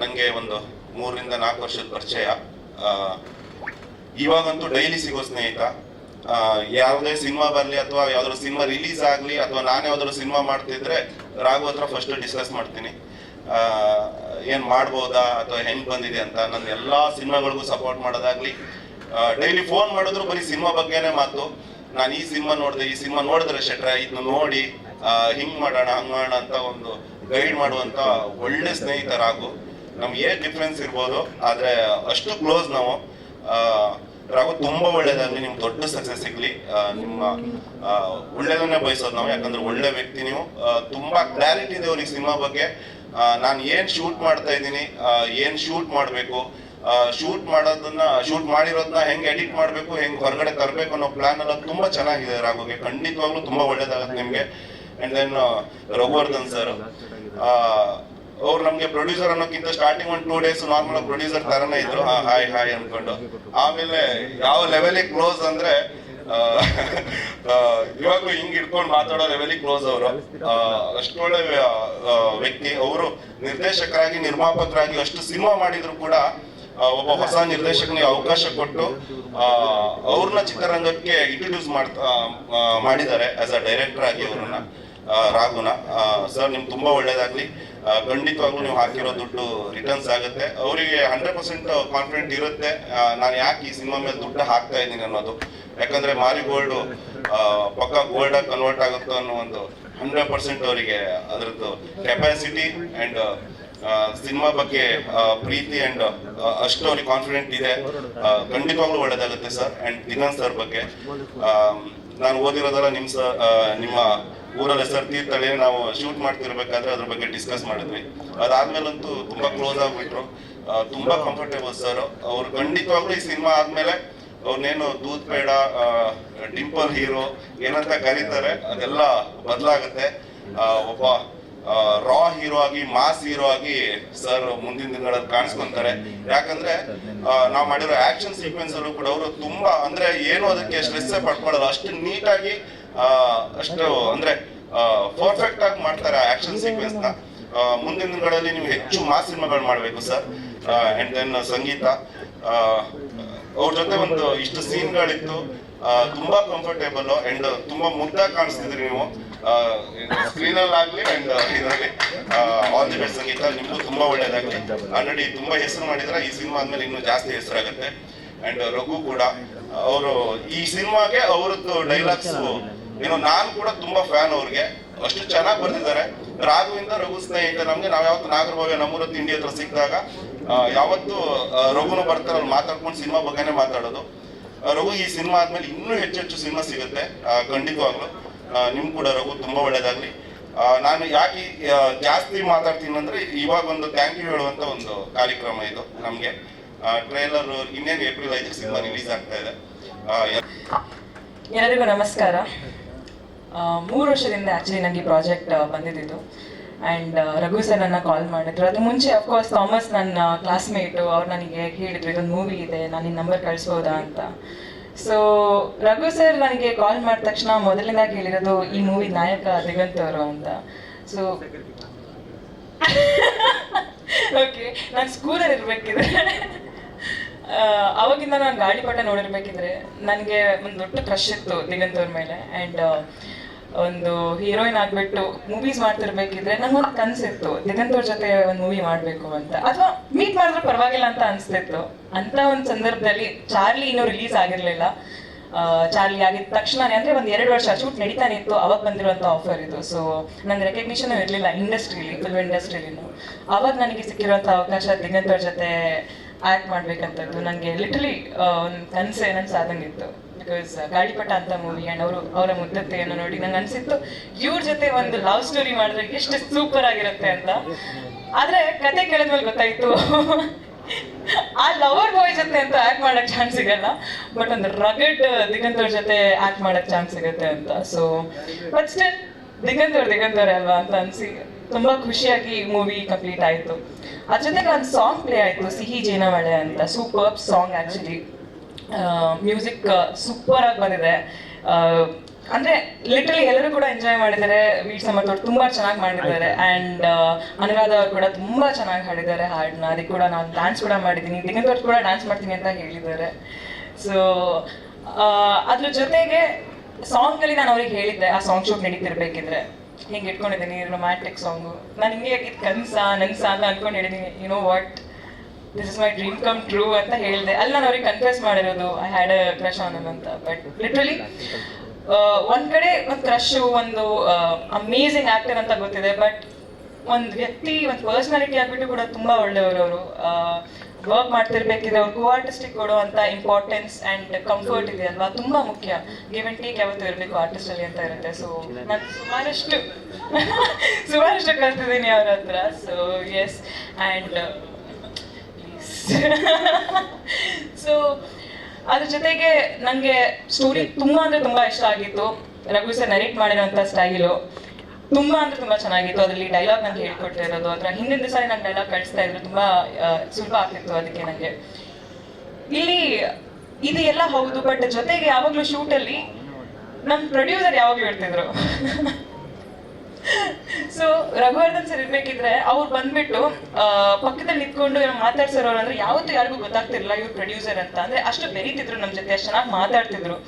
ನನಗೆ ಒಂದು 3-4 ವರ್ಷದ ಪರಿಚಯ. ಇವಾಗಂತೂ ಡೈಲಿ ಸಿಗೋ ಸ್ನೇಹಿತ. ಯಾವುದೇ ಸಿನಿಮಾ ಬರಲಿ ಅಥವಾ ಯಾವ್ದಾದ್ರು ಸಿನಿಮಾ ರಿಲೀಸ್ ಆಗಲಿ ಅಥವಾ ನಾನು ಯಾವ್ದಾದ್ರು ಸಿನಿಮಾ ಮಾಡ್ತಿದ್ರೆ ರಾಘು ಹತ್ರ ಫಸ್ಟ್ ಡಿಸ್ಕಸ್ ಮಾಡ್ತೀನಿ, ಏನು ಮಾಡ್ಬೋದಾ ಅಥವಾ ಹೆಂಗೆ ಬಂದಿದೆ ಅಂತ. ನನ್ನ ಎಲ್ಲ ಸಿನಿಮಾಗಳಿಗೂ ಸಪೋರ್ಟ್ ಮಾಡೋದಾಗ್ಲಿ, ಡೈಲಿ ಫೋನ್ ಮಾಡಿದ್ರು ಬರೀ ಸಿನಿಮಾ ಬಗ್ಗೆನೇ ಮಾತು. ನಾನು ಈ ಸಿನಿಮಾ ನೋಡಿದೆ, ಈ ಸಿನಿಮಾ ನೋಡಿದ್ರೆ ಶೆಟ್ರೆ ಇದನ್ನು ನೋಡಿ ಹಿಂಗ್ ಮಾಡೋಣ ಹಂಗ್ ಮಾಡೋಣ ಅಂತ ಒಂದು ಗೈಡ್ ಮಾಡುವಂತ ಒಳ್ಳೆ ಸ್ನೇಹಿತ ರಾಘು. ನಮ್ಗೆ ಏನ್ ಡಿಫ್ರೆನ್ಸ್ ಇರ್ಬೋದು, ಆದ್ರೆ ಅಷ್ಟು ಕ್ಲೋಸ್ ನಾವು. ರಾಘು ತುಂಬಾ ಒಳ್ಳೇದಾಗ್ಲಿ, ನಿಮ್ಗೆ ದೊಡ್ಡ ಸಕ್ಸಸ್ ಸಿಗ್ಲಿ. ನಿಮ್ಮ ಒಳ್ಳೇದನ್ನೇ ಬಯಸೋದು ನಾವು. ಯಾಕಂದ್ರೆ ಒಳ್ಳೆ ವ್ಯಕ್ತಿ ನೀವು. ತುಂಬಾ ಕ್ಲಾರಿಟಿ ಇದೆ ಅವ್ರಿಗೆ ಸಿನಿಮಾ ಬಗ್ಗೆ. ನಾನು ಏನ್ ಶೂಟ್ ಮಾಡ್ತಾ ಇದ್ದೀನಿ, ಏನ್ ಶೂಟ್ ಮಾಡ್ಬೇಕು, ಶೂಟ್ ಮಾಡಿರೋದನ್ನ ಹೆಂಗ್ ಎಡಿಟ್ ಮಾಡ್ಬೇಕು, ಹೆಂಗ್ ಹೊರಗಡೆ ತರಬೇಕು ಅನ್ನೋ ಪ್ಲಾನ್ ಎಲ್ಲ ತುಂಬಾ ಚೆನ್ನಾಗಿದೆ ರಾಘುಗೆ. ಖಂಡಿತವಾಗ್ಲೂ ತುಂಬಾ ಒಳ್ಳೇದಾಗತ್ತೆ ನಿಮ್ಗೆ. ಅಂಡ್ ದೆನ್ ರಘುವರ್ಧನ್ ಸರ್, ಅವ್ರು ನಮ್ಗೆ ಪ್ರೊಡ್ಯೂಸರ್ ಅನ್ನೋಕ್ಕಿಂತ ಸ್ಟಾರ್ಟಿಂಗ್ 1-2 ಡೇಸ್ ನಾರ್ಮಲ್ ಪ್ರೊಡ್ಯೂಸರ್ ತರನೇ ಇದ್ರು, ಹಾಯ್ ಅನ್ಕೊಂಡು. ಆಮೇಲೆ ಯಾವ ಲೆವೆಲಿಗೆ ಕ್ಲೋಸ್ ಅಂದ್ರೆ ಇವಾಗ್ಲೂ ಹಿಂಗ್ ಇಟ್ಕೊಂಡು ಮಾತಾಡೋ ಲೆವೆಲಿಗೆ ಕ್ಲೋಸ್ ಅವರು. ಅಷ್ಟೊಳ್ಳೆ ವ್ಯಕ್ತಿ ಅವರು. ನಿರ್ದೇಶಕರಾಗಿ ನಿರ್ಮಾಪಕರಾಗಿ ಅಷ್ಟು ಸಿನಿಮಾ ಮಾಡಿದ್ರು ಕೂಡ ಒಬ್ಬ ಹೊಸ ನಿರ್ದೇಶಕನಿಗೆ ಅವಕಾಶ ಕೊಟ್ಟು ಅವ್ರನ್ನ ಚಿತ್ರರಂಗಕ್ಕೆ ಇಂಟ್ರೊಡ್ಯೂಸ್ ಮಾಡಿದ್ದಾರೆ ಆಸ್ ಅ ಡೈರೆಕ್ಟರ್ ಆಗಿ ಅವ್ರನ್ನ ರಾಘುನ. ಸರ್ ನಿಮ್ಗೆ ತುಂಬ ಒಳ್ಳೇದಾಗಲಿ. ಖಂಡಿತವಾಗ್ಲೂ ನೀವು ಹಾಕಿರೋ ದುಡ್ಡು ರಿಟರ್ನ್ಸ್ ಆಗುತ್ತೆ. ಅವರಿಗೆ 100% ಕಾನ್ಫಿಡೆಂಟ್ ಇರುತ್ತೆ ನಾನು ಯಾಕೆ ಈ ಸಿನಿಮಾ ಮೇಲೆ ದುಡ್ಡು ಹಾಕ್ತಾ ಇದ್ದೀನಿ ಅನ್ನೋದು. ಯಾಕಂದರೆ ಮಾರಿಗೋಲ್ಡು ಪಕ್ಕ ಗೋಲ್ಡಾಗಿ ಕನ್ವರ್ಟ್ ಆಗುತ್ತೋ ಅನ್ನೋ ಒಂದು 100% ಅವರಿಗೆ ಅದರದ್ದು ಕೆಪಾಸಿಟಿ ಆ್ಯಂಡ್ ಸಿನಿಮಾ ಬಗ್ಗೆ ಪ್ರೀತಿ ಆ್ಯಂಡ್ ಅಷ್ಟು ಅವ್ರಿಗೆ ಕಾನ್ಫಿಡೆಂಟ್ ಇದೆ. ಖಂಡಿತವಾಗ್ಲೂ ಒಳ್ಳೇದಾಗುತ್ತೆ ಸರ್. ಆ್ಯಂಡ್ ದಿಗಂತ್ ಸರ್ ಬಗ್ಗೆ ನಾನು ಓದಿರೋದಲ್ಲ ನಿಮ್ಮ ಊರಲ್ಲಿ ಸರ್ ತೀರ್ಥಳ್ಳಿ ನಾವು ಶೂಟ್ ಮಾಡ್ತಿರ್ಬೇಕಾದ್ರೆ ಅದ್ರ ಬಗ್ಗೆ ಡಿಸ್ಕಸ್ ಮಾಡಿದ್ವಿ. ಅದಾದ್ಮೇಲಂತೂ ತುಂಬಾ ಕ್ಲೋಸ್ ಆಗ್ಬಿಟ್ರು. ತುಂಬಾ ಕಂಫರ್ಟೇಬಲ್ ಸರ್ ಅವ್ರು. ಖಂಡಿತವಾಗ್ಲೂ ಈ ಸಿನಿಮಾ ಆದ್ಮೇಲೆ ಅವ್ರನ್ನೇನು ದೂದ್ ಬೇಡ ಡಿಂಪಲ್ ಹೀರೋ ಏನಂತ ಕರೀತಾರೆ ಅದೆಲ್ಲ ಬದಲಾಗುತ್ತೆ. ಒಬ್ಬ ರಾ ಹೀರೋ ಆಗಿ ಮಾಸ್ ಹೀರೋ ಆಗಿ ಸರ್ ಮುಂದಿನ ದಿನಗಳಲ್ಲಿ ಕಾಣಿಸ್ಕೊಂತಾರೆ. ಯಾಕಂದ್ರೆ ನಾವು ಮಾಡಿರೋ ಆಕ್ಷನ್ ಸೀಕ್ವೆನ್ಸ್ ಅಲ್ಲೂ ಕೂಡ ಅವರು ತುಂಬಾ ಅಂದ್ರೆ ಏನು ಅದಕ್ಕೆ ಸ್ಟ್ರೆಸ್ ಪಡ್ಕೊಳ್ಳಲ್ಲ, ಅಷ್ಟು ನೀಟಾಗಿ ಅಷ್ಟು ಅಂದ್ರೆ ಪರ್ಫೆಕ್ಟ್ ಆಗಿ ಮಾಡ್ತಾರೆ ಆಕ್ಷನ್ ಸೀಕ್ವೆನ್ಸ್ ನ. ಮುಂದಿನ ದಿನಗಳಲ್ಲಿ ನೀವು ಹೆಚ್ಚು ಮಾಸ್ ಸಿನಿಮಾಗಳು ಮಾಡಬೇಕು ಸರ್. ಅಂಡ್ ದೆನ್ ಸಂಗೀತ ಅವ್ರ ಜೊತೆ ಒಂದು ಇಷ್ಟು ಸೀನ್ಗಳಿತ್ತು. ತುಂಬಾ ಕಂಫರ್ಟೇಬಲ್ ಅಂಡ್ ತುಂಬಾ ಮುದ್ದಾಗಿ ಕಾಣಿಸ್ತಿದ್ರಿ ನೀವು ಸ್ಕ್ರೀನ್ ಅಲ್ಲಿ ಆಗ್ಲಿ ಅಂಡ್ ಇದರಲ್ಲಿ. ಆಲ್ ದಿ ಬೆಸ್ಟ್ ಸಂಗೀತ, ನಿಮ್ಗೂ ತುಂಬಾ ಒಳ್ಳೇದಾಗಲಿ. ಆಲ್ರೆಡಿ ತುಂಬಾ ಹೆಸರು ಮಾಡಿದ್ರ, ಈ ಸಿನಿಮಾ ಆದ್ಮೇಲೆ ಇನ್ನೂ ಜಾಸ್ತಿ ಹೆಸರಾಗುತ್ತೆ. ಅಂಡ್ ರಘು ಕೂಡ ಅವರು ಈ ಸಿನಿಮಾಗೆ ಅವರದ್ದು ಡೈಲಾಗ್ಸ್ ಏನೋ ನಾನು ಕೂಡ ತುಂಬಾ ಫ್ಯಾನ್ ಅವ್ರಿಗೆ. ಅಷ್ಟು ಚೆನ್ನಾಗಿ ಬರ್ತಿದ್ದಾರೆ. ರಾಘುವಿಂದ ರಘು ಸ್ನೇಹಿತ ನಮ್ಗೆ. ನಾವ್ ಯಾವತ್ತು ನಾಗರಭಾವ್ಯ ನಮ್ಮೂರ ತಿಂಡಿ ಹತ್ರ ಸಿಕ್ಕಿದಾಗ ಯಾವತ್ತು ರಘುನು ಬರ್ತಾರೆ, ಅವ್ರು ಮಾತಾಡ್ಕೊಂಡು ಸಿನಿಮಾ ಬಗ್ಗೆನೇ ಮಾತಾಡೋದು. ರಘು ಈ ಸಿನಿಮಾ ಆದ್ಮೇಲೆ ಇನ್ನೂ ಹೆಚ್ಚು ಸಿನಿಮಾ ಸಿಗುತ್ತೆ ಖಂಡಿತವಾಗ್ಲು. ನಿಮ್ ಕೂಡ ರಘು ತುಂಬಾ ಒಳ್ಳೇದಾಗ್ಲಿ. ನಾನು ಯಾಕೆ ಜಾಸ್ತಿ ಮಾತಾಡ್ತೀನಿ ಅಂದ್ರೆ ಇವಾಗ ಒಂದು ಥ್ಯಾಂಕ್ ಯು ಹೇಳುವಂತ ಒಂದು ಕಾರ್ಯಕ್ರಮ ಇದು ನಮ್ಗೆ. ಟ್ರೈಲರ್ ಇನ್ನೇನು ಏಪ್ರಿಲ್ 5 ಸಿನಿಮಾ ರಿಲೀಸ್ ಆಗ್ತಾ ಇದೆ. ಎಲ್ಲರಿಗೂ ನಮಸ್ಕಾರ. 3 ವರ್ಷದಿಂದ ಆ್ಯಕ್ಚುಲಿ ನನಗೆ ಪ್ರಾಜೆಕ್ಟ್ ಬಂದಿದ್ದು. ಆ್ಯಂಡ್ ರಘು ಸರ್ ನನ್ನ ಕಾಲ್ ಮಾಡಿದ್ರು. ಅದು ಮುಂಚೆ ಅಫ್ಕೋರ್ಸ್ ಥಾಮಸ್ ನನ್ನ ಕ್ಲಾಸ್ಮೇಟು, ಅವ್ರು ನನಗೆ ಹೇಳಿದ್ರು ಇದೊಂದು ಮೂವಿ ಇದೆ, ನಾನು ನಿನ್ನ ನಂಬರ್ ಕಳಿಸ್ಬೋದಾ ಅಂತ. ಸೊ ರಘು ಸರ್ ನನಗೆ ಕಾಲ್ ಮಾಡಿದ ತಕ್ಷಣ ಮೊದಲನೇದಾಗಿ ಹೇಳಿರೋದು ಈ ಮೂವಿ ನಾಯಕ ದಿಗಂತ್ ಅವರು ಅಂತ. ಸೊ ಓಕೆ, ನಾನು ಸ್ಕೂಲಲ್ಲಿ ಇರಬೇಕಿದ್ರೆ ಅವಾಗಿಂದ ನಾನು ಗಾಳಿಪಟ ನೋಡಿರ್ಬೇಕಿದ್ರೆ ನನಗೆ ಒಂದು ದೊಡ್ಡ ಕ್ರಶ್ ಇತ್ತು ದಿಗಂತ್ ಅವ್ರ ಮೇಲೆ. ಆ್ಯಂಡ್ ಒಂದು ಹೀರೋಯಿನ್ ಆಗಿಬಿಟ್ಟು ಮೂವೀಸ್ ಮಾಡ್ತಿರ್ಬೇಕಿದ್ರೆ ನಂಗೊಂದು ಕನಸಿತ್ತು ದಿಗಂತ್ ಅವ್ರ ಜೊತೆ ಒಂದು ಮೂವಿ ಮಾಡಬೇಕು ಅಂತ, ಅಥವಾ ಮೀಟ್ ಮಾಡಿದ್ರೆ ಪರವಾಗಿಲ್ಲ ಅಂತ ಅನಿಸ್ತಿತ್ತು. ಅಂತ ಒಂದು ಸಂದರ್ಭದಲ್ಲಿ ಚಾರ್ಲಿ ಇನ್ನೂ ರಿಲೀಸ್ ಆಗಿರಲಿಲ್ಲ. ಚಾರ್ಲಿ ಆಗಿದ ತಕ್ಷಣನೇ ಅಂದರೆ ಒಂದು 2 ವರ್ಷ ಶೂಟ್ ನಡೀತಾನೆ ಇತ್ತು, ಅವಾಗ ಬಂದಿರುವಂಥ ಆಫರ್ ಇದು. ಸೊ ನಂಗೆ ರೆಕಗ್ನಿಷನ್ ಇರಲಿಲ್ಲ ಇಂಡಸ್ಟ್ರಿಲಿ, ಫಿಲ್ಮ್ ಇಂಡಸ್ಟ್ರಿಲಿನೂ. ಅವಾಗ ನನಗೆ ಸಿಕ್ಕಿರುವಂಥ ಅವಕಾಶ ದಿಗಂತ್ ಅವ್ರ ಜೊತೆ ಆ್ಯಕ್ಟ್ ಮಾಡ್ಬೇಕಂತದ್ದು ನನಗೆ ಲಿಟರಲಿ ಒಂದು ಕನಸೆ ನನ್ನ ಸಾಧಂಗಿತ್ತು. ಬಿಕಾಸ್ ಗಾಳಿಪಟ ಅಂತ ಮೂವಿ ಆ್ಯಂಡ್ ಅವರ ಮುದ್ದತೆಯನ್ನು ನೋಡಿ ನಂಗೆ ಅನಿಸಿತ್ತು ಇವ್ರ ಜೊತೆ ಒಂದು ಲವ್ ಸ್ಟೋರಿ ಮಾಡಿದ್ರೆ ಎಷ್ಟು ಸೂಪರ್ ಆಗಿರುತ್ತೆ ಅಂತ. ಆದರೆ ಕತೆ ಕೇಳಿದ್ಮೇಲೆ ಗೊತ್ತಾಯಿತು ಆ ಲವರ್ ಬಾಯ್ ಜೊತೆ ಅಂತ ಆ್ಯಕ್ಟ್ ಮಾಡೋಕ್ಕೆ ಚಾನ್ಸ್ ಸಿಗಲ್ಲ, ಬಟ್ ಒಂದು ರಗಡ್ ದಿಗಂತ್ ಅವ್ರ ಜೊತೆ ಆ್ಯಕ್ಟ್ ಮಾಡೋಕ್ಕೆ ಚಾನ್ಸ್ ಸಿಗುತ್ತೆ ಅಂತ. ಸೊ ಬಟ್ ಸ್ಟಿಲ್ ದಿಗಂತ್ ಅವ್ರೆ ಅಲ್ವಾ ಅಂತ ಅನಿಸಿ ತುಂಬ ಖುಷಿಯಾಗಿ ಮೂವಿ ಕಂಪ್ಲೀಟ್ ಆಯಿತು. ಅದ್ರ ಜೊತೆಗೆ ಒಂದು ಸಾಂಗ್ ಪ್ಲೇ ಆಯಿತು, ಸಿಹಿ ಜೇನಮಳೆ ಅಂತ. Super song actually. Music super ಆಗಿ ಬಂದಿದೆ. ಅಂದರೆ ಲಿಟ್ರಲಿ ಎಲ್ಲರೂ ಕೂಡ ಎಂಜಾಯ್ ಮಾಡಿದ್ದಾರೆ. ವೀರ್ ಸಮರ್ಥ್ ಅವರು ತುಂಬ ಚೆನ್ನಾಗಿ ಮಾಡಿದ್ದಾರೆ. ಆ್ಯಂಡ್ ಅನುರಾಧ ಅವರು ಕೂಡ ತುಂಬ ಚೆನ್ನಾಗಿ ಹಾಡಿದ್ದಾರೆ ಹಾಡನ್ನ. ಅದಕ್ಕೆ ಕೂಡ ನಾನು ಡ್ಯಾನ್ಸ್ ಕೂಡ ಮಾಡಿದ್ದೀನಿ. ದಿಗಂತ್ ಅವ್ರು ಕೂಡ ಡ್ಯಾನ್ಸ್ ಮಾಡ್ತೀನಿ ಅಂತ ಹೇಳಿದ್ದಾರೆ. ಸೊ ಅದ್ರ ಜೊತೆಗೆ ಸಾಂಗಲ್ಲಿ ನಾನು ಅವ್ರಿಗೆ ಹೇಳಿದ್ದೆ ಆ ಸಾಂಗ್ ಶೂಟ್ ನಡೀತಿರ್ಬೇಕಿದ್ರೆ ಹಿಂಗೆ ಇಟ್ಕೊಂಡಿದ್ದೀನಿ ರೊಮ್ಯಾಂಟಿಕ್ ಸಾಂಗು. ನಾನು ಹಿಂಗೆ ಇದು ಕನಸಾ ಅಂತ ಅನ್ಕೊಂಡು ಹೇಳಿದ್ದೀನಿ. You know what, this is my dream come true ಅಂತ ಹೇಳಿದೆ. ಅಲ್ಲಿ ನಾನು ಅವ್ರಿಗೆ ಕನ್ಫ್ಯೂಸ್ ಮಾಡಿರೋದು I had a crush on ಅಂತ. ಬಟ್ ಲಿಟ್ರಲಿ ಒಂದ್ ಕಡೆ ಒಂದು ಕ್ರಶು, ಒಂದು ಅಮೇಝಿಂಗ್ ಆಕ್ಟರ್ ಅಂತ ಗೊತ್ತಿದೆ, ಬಟ್ ಒಂದು ವ್ಯಕ್ತಿ, ಒಂದು ಪರ್ಸನಾಲಿಟಿ ಆಗ್ಬಿಟ್ಟು ಕೂಡ ತುಂಬ ಒಳ್ಳೆಯವರು ಅವರು. ವರ್ಕ್ ಮಾಡ್ತಿರ್ಬೇಕಿದ್ರೆ ಅವ್ರು ಆರ್ಟಿಸ್ಟಿಗೆ ಕೊಡುವಂಥ ಇಂಪಾರ್ಟೆನ್ಸ್ ಆ್ಯಂಡ್ ಕಂಫರ್ಟ್ ಇದೆ ಅಲ್ವಾ, ತುಂಬ ಮುಖ್ಯ. ಗಿವ್ ಆ್ಯಂಡ್ ಟೇಕ್ ಯಾವತ್ತೂ ಇರಬೇಕು ಆರ್ಟಿಸ್ಟಲ್ಲಿ ಅಂತ ಇರುತ್ತೆ. ಸೊ ನಾನು ಸುಮಾರಷ್ಟು ಕಲ್ತಿದ್ದೀನಿ ಅವ್ರ ಹತ್ರ. ಸೊ ಎಸ್, ಆ್ಯಂಡ್ ಸೊ ಅದ್ರ ಜೊತೆಗೆ ನನಗೆ ಸ್ಟೋರಿ ತುಂಬ ಅಂದರೆ ತುಂಬ ಇಷ್ಟ ಆಗಿತ್ತು. ರಘು ಸರ್ ನರೇಟ್ ಮಾಡಿರೋಂಥ ಸ್ಟೈಲು ತುಂಬ ಅಂದರೆ ತುಂಬ ಚೆನ್ನಾಗಿತ್ತು. ಅದರಲ್ಲಿ ಡೈಲಾಗ್ ನಂಗೆ ಹೇಳ್ಕೊಟ್ಟಿರೋದು, ಅದರ ಹಿಂದಿನ ದಿವಸ ನಂಗೆ ಡೈಲಾಗ್ ಕಳಿಸ್ತಾ ಇದ್ರು, ತುಂಬ ಸುಲಭ ಆಗ್ತಿತ್ತು ಅದಕ್ಕೆ ನನಗೆ. ಇಲ್ಲಿ ಇದು ಎಲ್ಲ ಹೌದು, ಬಟ್ ಜೊತೆಗೆ ಯಾವಾಗಲೂ ಶೂಟಲ್ಲಿ ನಮ್ಮ ಪ್ರೊಡ್ಯೂಸರ್ ಯಾವಾಗಲೂ ಇರ್ತಿದ್ರು ಸೊ ರಘುವರ್ಧನ್ ಸರ್ ಇರ್ಬೇಕಿದ್ರೆ ಅವ್ರು ಬಂದ್ಬಿಟ್ಟು ಪಕ್ಕದಲ್ಲಿ ನಿಂತ್ಕೊಂಡು ಮಾತಾಡ್ಸೋರು ಅಂದ್ರೆ ಯಾವತ್ತೂ ಯಾರಿಗೂ ಗೊತ್ತಾಗ್ತಿರ್ಲಿಲ್ಲ ಇವ್ರು ಪ್ರೊಡ್ಯೂಸರ್ ಅಂತ. ಅಂದ್ರೆ ಅಷ್ಟು ಬೆರೀತಿದ್ರು ನಮ್ಮ ಜೊತೆ, ಅಷ್ಟು ಚೆನ್ನಾಗಿ ಮಾತಾಡ್ತಿದ್ರು.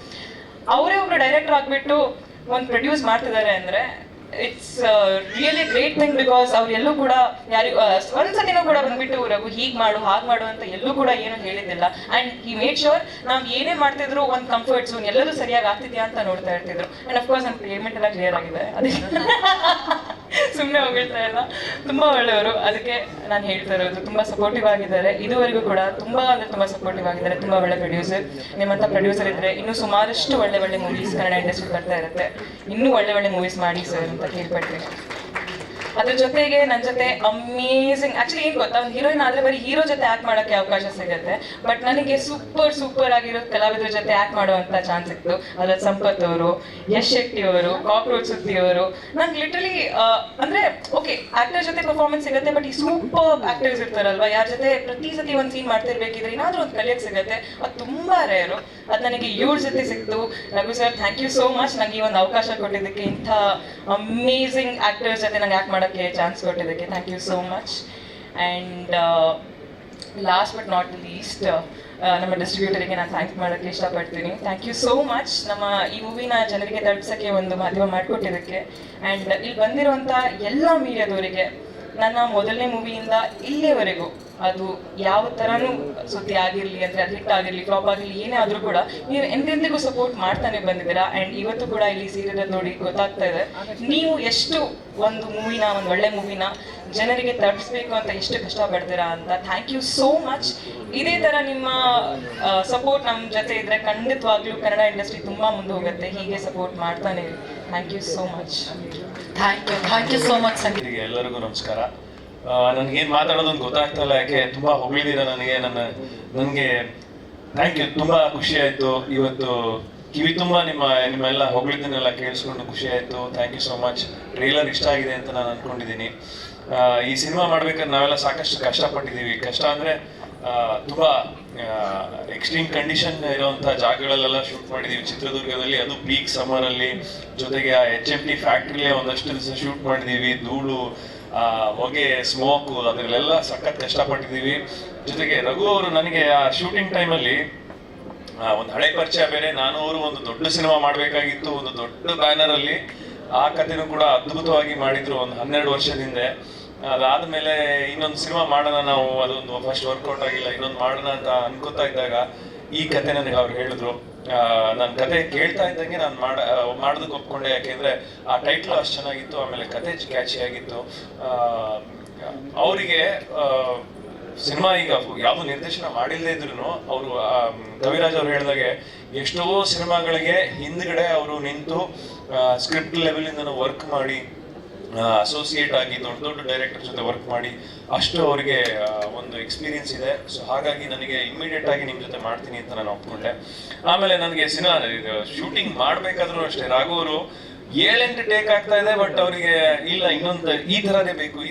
ಅವರೇ ಒಬ್ರು ಡೈರೆಕ್ಟರ್ ಆಗ್ಬಿಟ್ಟು ಒಂದು ಪ್ರೊಡ್ಯೂಸ್ ಮಾಡ್ತಿದ್ದಾರೆ ಅಂದ್ರೆ it's really great thing. Because ಅವ್ರು ಎಲ್ಲೂ ಕೂಡ ಯಾರಿಗೂ ಒಂದ್ಸತಿನೂ ಕೂಡ ಬಂದ್ಬಿಟ್ಟು ರಘು ಹೀಗ್ ಮಾಡು ಹಾಗೆ ಮಾಡು ಅಂತ ಎಲ್ಲೂ ಕೂಡ ಏನು ಹೇಳಿದ್ದಿಲ್ಲ. ಅಂಡ್ ಹಿ ಮೇಡ್ ಶೋರ್ ನಾವು ಏನೇ ಮಾಡ್ತಿದ್ರು ಒಂದು ಕಂಫರ್ಟ್ ಝೋನ್ ಎಲ್ಲರೂ ಸರಿಯಾಗಿ ಆಗ್ತಿದ್ಯಾ ಅಂತ ನೋಡ್ತಾ ಇರ್ತಿದ್ರು. ಅಂಡ್ ಅಫ್ಕೋರ್ಸ್ ನಮ್ಮ ಪೇಮೆಂಟ್ ಎಲ್ಲ ಕ್ಲಿಯರ್ ಆಗಿದೆ, ಅದಕ್ಕೆ ಸುಮ್ಮನೆ ಹೋಗಿರ್ತಾ ಇಲ್ಲ. ತುಂಬಾ ಒಳ್ಳೆಯವರು, ಅದಕ್ಕೆ ನಾನು ಹೇಳ್ತಾ ಇರೋದು. ತುಂಬಾ ಸಪೋರ್ಟಿವ್ ಆಗಿದ್ದಾರೆ ಇದುವರೆಗೂ ಕೂಡ, ತುಂಬಾ ಅಂದ್ರೆ ತುಂಬಾ ಸಪೋರ್ಟಿವ್ ಆಗಿದ್ದಾರೆ. ತುಂಬಾ ಒಳ್ಳೆ ಪ್ರೊಡ್ಯೂಸರ್. ನಿಮ್ಮಂತ ಪ್ರೊಡ್ಯೂಸರ್ ಇದ್ರೆ ಇನ್ನೂ ಸುಮಾರಷ್ಟು ಒಳ್ಳೆ ಒಳ್ಳೆ ಮೂವೀಸ್ ಕನ್ನಡ ಇಂಡಸ್ಟ್ರಿ ಬರ್ತಾ ಇರುತ್ತೆ. ಇನ್ನೂ ಒಳ್ಳೆ ಒಳ್ಳೆ ಮೂವೀಸ್ ಮಾಡಿ ಸರ್ ಅಂತ ಕೇಳ್ಪಡ್ತೀನಿ. ಅದ್ರ ಜೊತೆಗೆ ನನ್ನ ಜೊತೆ ಅಮೇಝಿಂಗ್, ಆಕ್ಚುಲಿ ಏನ್ ಗೊತ್ತಾ, ಒಂದು ಹೀರೋಯಿನ್ ಆದ್ರೆ ಬರೀ ಹೀರೋ ಜೊತೆ ಆಕ್ಟ್ ಮಾಡೋಕ್ಕೆ ಅವಕಾಶ ಸಿಗುತ್ತೆ. ಬಟ್ ನನಗೆ ಸೂಪರ್ ಆಗಿರೋ ಕಲಾವಿದರ ಜೊತೆ ಆಕ್ಟ್ ಮಾಡುವಂತ ಚಾನ್ಸ್ ಸಿಕ್ತು. ಅದ್ರಲ್ಲಿ ಸಂಪತ್ ಅವರು, ಯಶ್ ಶೆಟ್ಟಿ ಅವರು, ಕಾಕ್ರೋಚ್ ಸುದ್ದಿ ಅವರು. ನಂಗೆ ಲಿಟರಲಿ ಅಂದ್ರೆ ಓಕೆ ಆಕ್ಟರ್ ಜೊತೆ ಪರ್ಫಾರ್ಮೆನ್ಸ್ ಸಿಗುತ್ತೆ, ಬಟ್ ಈ ಸೂಪರ್ ಆಕ್ಟರ್ಸ್ ಇರ್ತಾರಲ್ವಾ, ಯಾರ ಜೊತೆ ಪ್ರತಿ ಸತಿ ಒಂದು ಸೀನ್ ಮಾಡ್ತಿರ್ಬೇಕಿದ್ರೆ ಏನಾದ್ರೂ ಒಂದು ಕಲಿಯಕ್ಕೆ ಸಿಗುತ್ತೆ, ಅದು ತುಂಬಾ ರೇರು. ಅದು ನನಗೆ ಇವ್ರ ಜೊತೆ ಸಿಕ್ತು. Raghu sir, thank you so much ನಂಗೆ ಈ ಒಂದು ಅವಕಾಶ ಕೊಟ್ಟಿದ್ದಕ್ಕೆ, ಇಂಥ ಅಮೇಝಿಂಗ್ ಆಕ್ಟರ್ಸ್ ಜೊತೆ ನಂಗೆ ಆಕ್ಟ್ ಮಾಡೋಕ್ಕೆ ಚಾನ್ಸ್ ಕೊಟ್ಟಿದ್ದಕ್ಕೆ thank you so much. And last but not least ನಮ್ಮ ಡಿಸ್ಟ್ರಿಬ್ಯೂಟರಿಗೆ ನಾನು ಥ್ಯಾಂಕ್ ಮಾಡೋಕ್ಕೆ ಇಷ್ಟಪಡ್ತೀನಿ. ಥ್ಯಾಂಕ್ ಯು ಸೋ ಮಚ್ ನಮ್ಮ ಈ ಮೂವಿನ ಜನರಿಗೆ ತಲುಪಿಸೋಕ್ಕೆ ಒಂದು ಮಾಧ್ಯಮ ಮಾಡಿಕೊಟ್ಟಿದ್ದಕ್ಕೆ. ಆ್ಯಂಡ್ ಇಲ್ಲಿ ಬಂದಿರುವಂಥ ಎಲ್ಲ ಮೀಡಿಯಾದವರಿಗೆ ನನ್ನ ಮೊದಲನೇ ಮೂವಿಯಿಂದ ಇಲ್ಲಿವರೆಗೂ ಅದು ಯಾವ ಥರನೂ ಸುದ್ದಿ ಆಗಿರಲಿ, ಅಂದರೆ ಅದು ಹಿಟ್ ಆಗಿರಲಿ ಫ್ಲಾಪ್ ಆಗಿರಲಿ ಏನೇ ಆದರೂ ಕೂಡ ನೀವು ಎಂದೆಂದಿಗೂ ಸಪೋರ್ಟ್ ಮಾಡ್ತಾನೆ ಬಂದಿದ್ದೀರಾ. ಆ್ಯಂಡ್ ಇವತ್ತು ಕೂಡ ಇಲ್ಲಿ ಸೀರಿಯಲ್ ನೋಡಿ ಗೊತ್ತಾಗ್ತಾ ಇದೆ ನೀವು ಎಷ್ಟು ಒಂದು ಮೂವಿನ, ಒಂದು ಒಳ್ಳೆ ಮೂವಿನ ಜನರಿಗೆ ತಲುಪಿಸ್ಬೇಕು ಅಂತ ಎಷ್ಟು ಕಷ್ಟಪಡ್ತೀರಾ ಅಂತ. Thank you so much. ಇದೇ ಥರ ನಿಮ್ಮ ಸಪೋರ್ಟ್ ನಮ್ಮ ಜೊತೆ ಇದ್ದರೆ ಖಂಡಿತವಾಗ್ಲೂ ಕನ್ನಡ ಇಂಡಸ್ಟ್ರಿ ತುಂಬ ಮುಂದೆ ಹೋಗುತ್ತೆ. ಹೀಗೆ ಸಪೋರ್ಟ್ ಮಾಡ್ತಾನೆ ಇರಿ. Thank you so much. Thank you so much Sangeetha. ಎಲ್ಲರಿಗೂ ನಮಸ್ಕಾರ. ನನಗೇನು ಮಾತಾಡೋದು ಗೊತ್ತಾಗ್ತಾ ಇಲ್ಲ, ಯಾಕೆ ತುಂಬ ಹೊಗಳಿದ್ದೀರ ನನಗೆ ಥ್ಯಾಂಕ್ ಯು. ತುಂಬ ಖುಷಿ ಆಯಿತು ಇವತ್ತು, ಕಿವಿ ತುಂಬ ನಿಮ್ಮೆಲ್ಲ ಹೊಗಳಿದ್ದನ್ನೆಲ್ಲ ಕೇಳಿಸ್ಕೊಂಡು ಖುಷಿ ಆಯಿತು. Thank you so much. Trailer ಇಷ್ಟ ಆಗಿದೆ ಅಂತ ನಾನು ಅಂದ್ಕೊಂಡಿದ್ದೀನಿ. ಈ ಸಿನಿಮಾ ಮಾಡ್ಬೇಕಾದ್ರೆ ನಾವೆಲ್ಲ ಸಾಕಷ್ಟು ಕಷ್ಟಪಟ್ಟಿದ್ದೀವಿ. ಕಷ್ಟ ಅಂದರೆ ತುಂಬ ಎಕ್ಸ್ಟ್ರೀಮ್ ಕಂಡೀಷನ್ ಇರೋವಂಥ ಜಾಗಗಳಲ್ಲೆಲ್ಲ ಶೂಟ್ ಮಾಡಿದ್ದೀವಿ ಚಿತ್ರದುರ್ಗದಲ್ಲಿ, ಅದು ಪೀಕ್ ಸಮ್ಮರಲ್ಲಿ. ಜೊತೆಗೆ ಆ HMT ಫ್ಯಾಕ್ಟ್ರಿಲೇ ಒಂದಷ್ಟು ದಿವಸ ಶೂಟ್ ಮಾಡಿದ್ದೀವಿ. ಧೂಳು, ಹೊಗೆ, ಸ್ಮೋಕು, ಅದರಲ್ಲೆಲ್ಲ ಸಖತ್ ಕಷ್ಟಪಟ್ಟಿದ್ದೀವಿ. ಜೊತೆಗೆ ರಘು ಅವರು ನನಗೆ ಆ ಶೂಟಿಂಗ್ ಟೈಮಲ್ಲಿ ಒಂದು ಹಳೆ ಪರಿಚಯ ಬೇರೆ. ನಾನು ಅವರು ಒಂದು ದೊಡ್ಡ ಸಿನಿಮಾ ಮಾಡಬೇಕಾಗಿತ್ತು, ಒಂದು ದೊಡ್ಡ ಬ್ಯಾನರಲ್ಲಿ. ಆ ಕಥೆನೂ ಕೂಡ ಅದ್ಭುತವಾಗಿ ಮಾಡಿದ್ರು ಒಂದು 12 ವರ್ಷದಿಂದ. ಅದಾದಮೇಲೆ ಇನ್ನೊಂದು ಸಿನಿಮಾ ಮಾಡೋಣ ನಾವು, ಅದೊಂದು ಫಸ್ಟ್ ವರ್ಕೌಟ್ ಆಗಿಲ್ಲ, ಇನ್ನೊಂದು ಮಾಡೋಣ ಅಂತ ಅನ್ಕೋತಾ ಇದ್ದಾಗ ಈ ಕತೆ ನನಗೆ ಅವ್ರು ಹೇಳಿದ್ರು. ನನ್ನ ಕತೆ ಕೇಳ್ತಾ ಇದ್ದಂಗೆ ನಾನು ಮಾಡೋದಕ್ಕೆ ಒಪ್ಕೊಂಡೆ. ಯಾಕೆಂದರೆ ಆ ಟೈಟ್ಲು ಅಷ್ಟು ಚೆನ್ನಾಗಿತ್ತು, ಆಮೇಲೆ ಕತೆ ಕ್ಯಾಚಿ ಆಗಿತ್ತು. ಅವರಿಗೆ ಸಿನಿಮಾ ಈಗ ಯಾವುದು ನಿರ್ದೇಶನ ಮಾಡಿಲ್ಲದೆ ಇದ್ರು ಅವರು, ಕವಿರಾಜ್ ಅವ್ರು ಹೇಳಿದಾಗೆ ಎಷ್ಟೋ ಸಿನಿಮಾಗಳಿಗೆ ಹಿಂದ್ಗಡೆ ಅವರು ನಿಂತು ಸ್ಕ್ರಿಪ್ಟ್ ಲೆವೆಲಿಂದ ವರ್ಕ್ ಮಾಡಿ, ಅಸೋಸಿಯೇಟ್ ಆಗಿ ದೊಡ್ಡ ಡೈರೆಕ್ಟರ್ ಜೊತೆ ವರ್ಕ್ ಮಾಡಿ ಅಷ್ಟು ಅವರಿಗೆ ಒಂದು ಎಕ್ಸ್ಪೀರಿಯನ್ಸ್ ಇದೆ. ಸೊ ಹಾಗಾಗಿ ನನಗೆ ಇಮಿಡಿಯೇಟ್ ಆಗಿ ನಿಮ್ಮ ಜೊತೆ ಮಾಡ್ತೀನಿ ಅಂತ ನಾನು ಒಪ್ಕೊಂಡೆ. ಆಮೇಲೆ ನನಗೆ ಸಿನಿಮಾ ಶೂಟಿಂಗ್ ಮಾಡಬೇಕಾದ್ರೂ ಅಷ್ಟೇ, ರಾಘು ಅವರು 7-8 ಟೇಕ್ ಆಗ್ತಾ ಇದೆ, ಬಟ್ ಅವರಿಗೆ ಇಲ್ಲ ಇನ್ನೊಂದು ಈ ಥರನೇ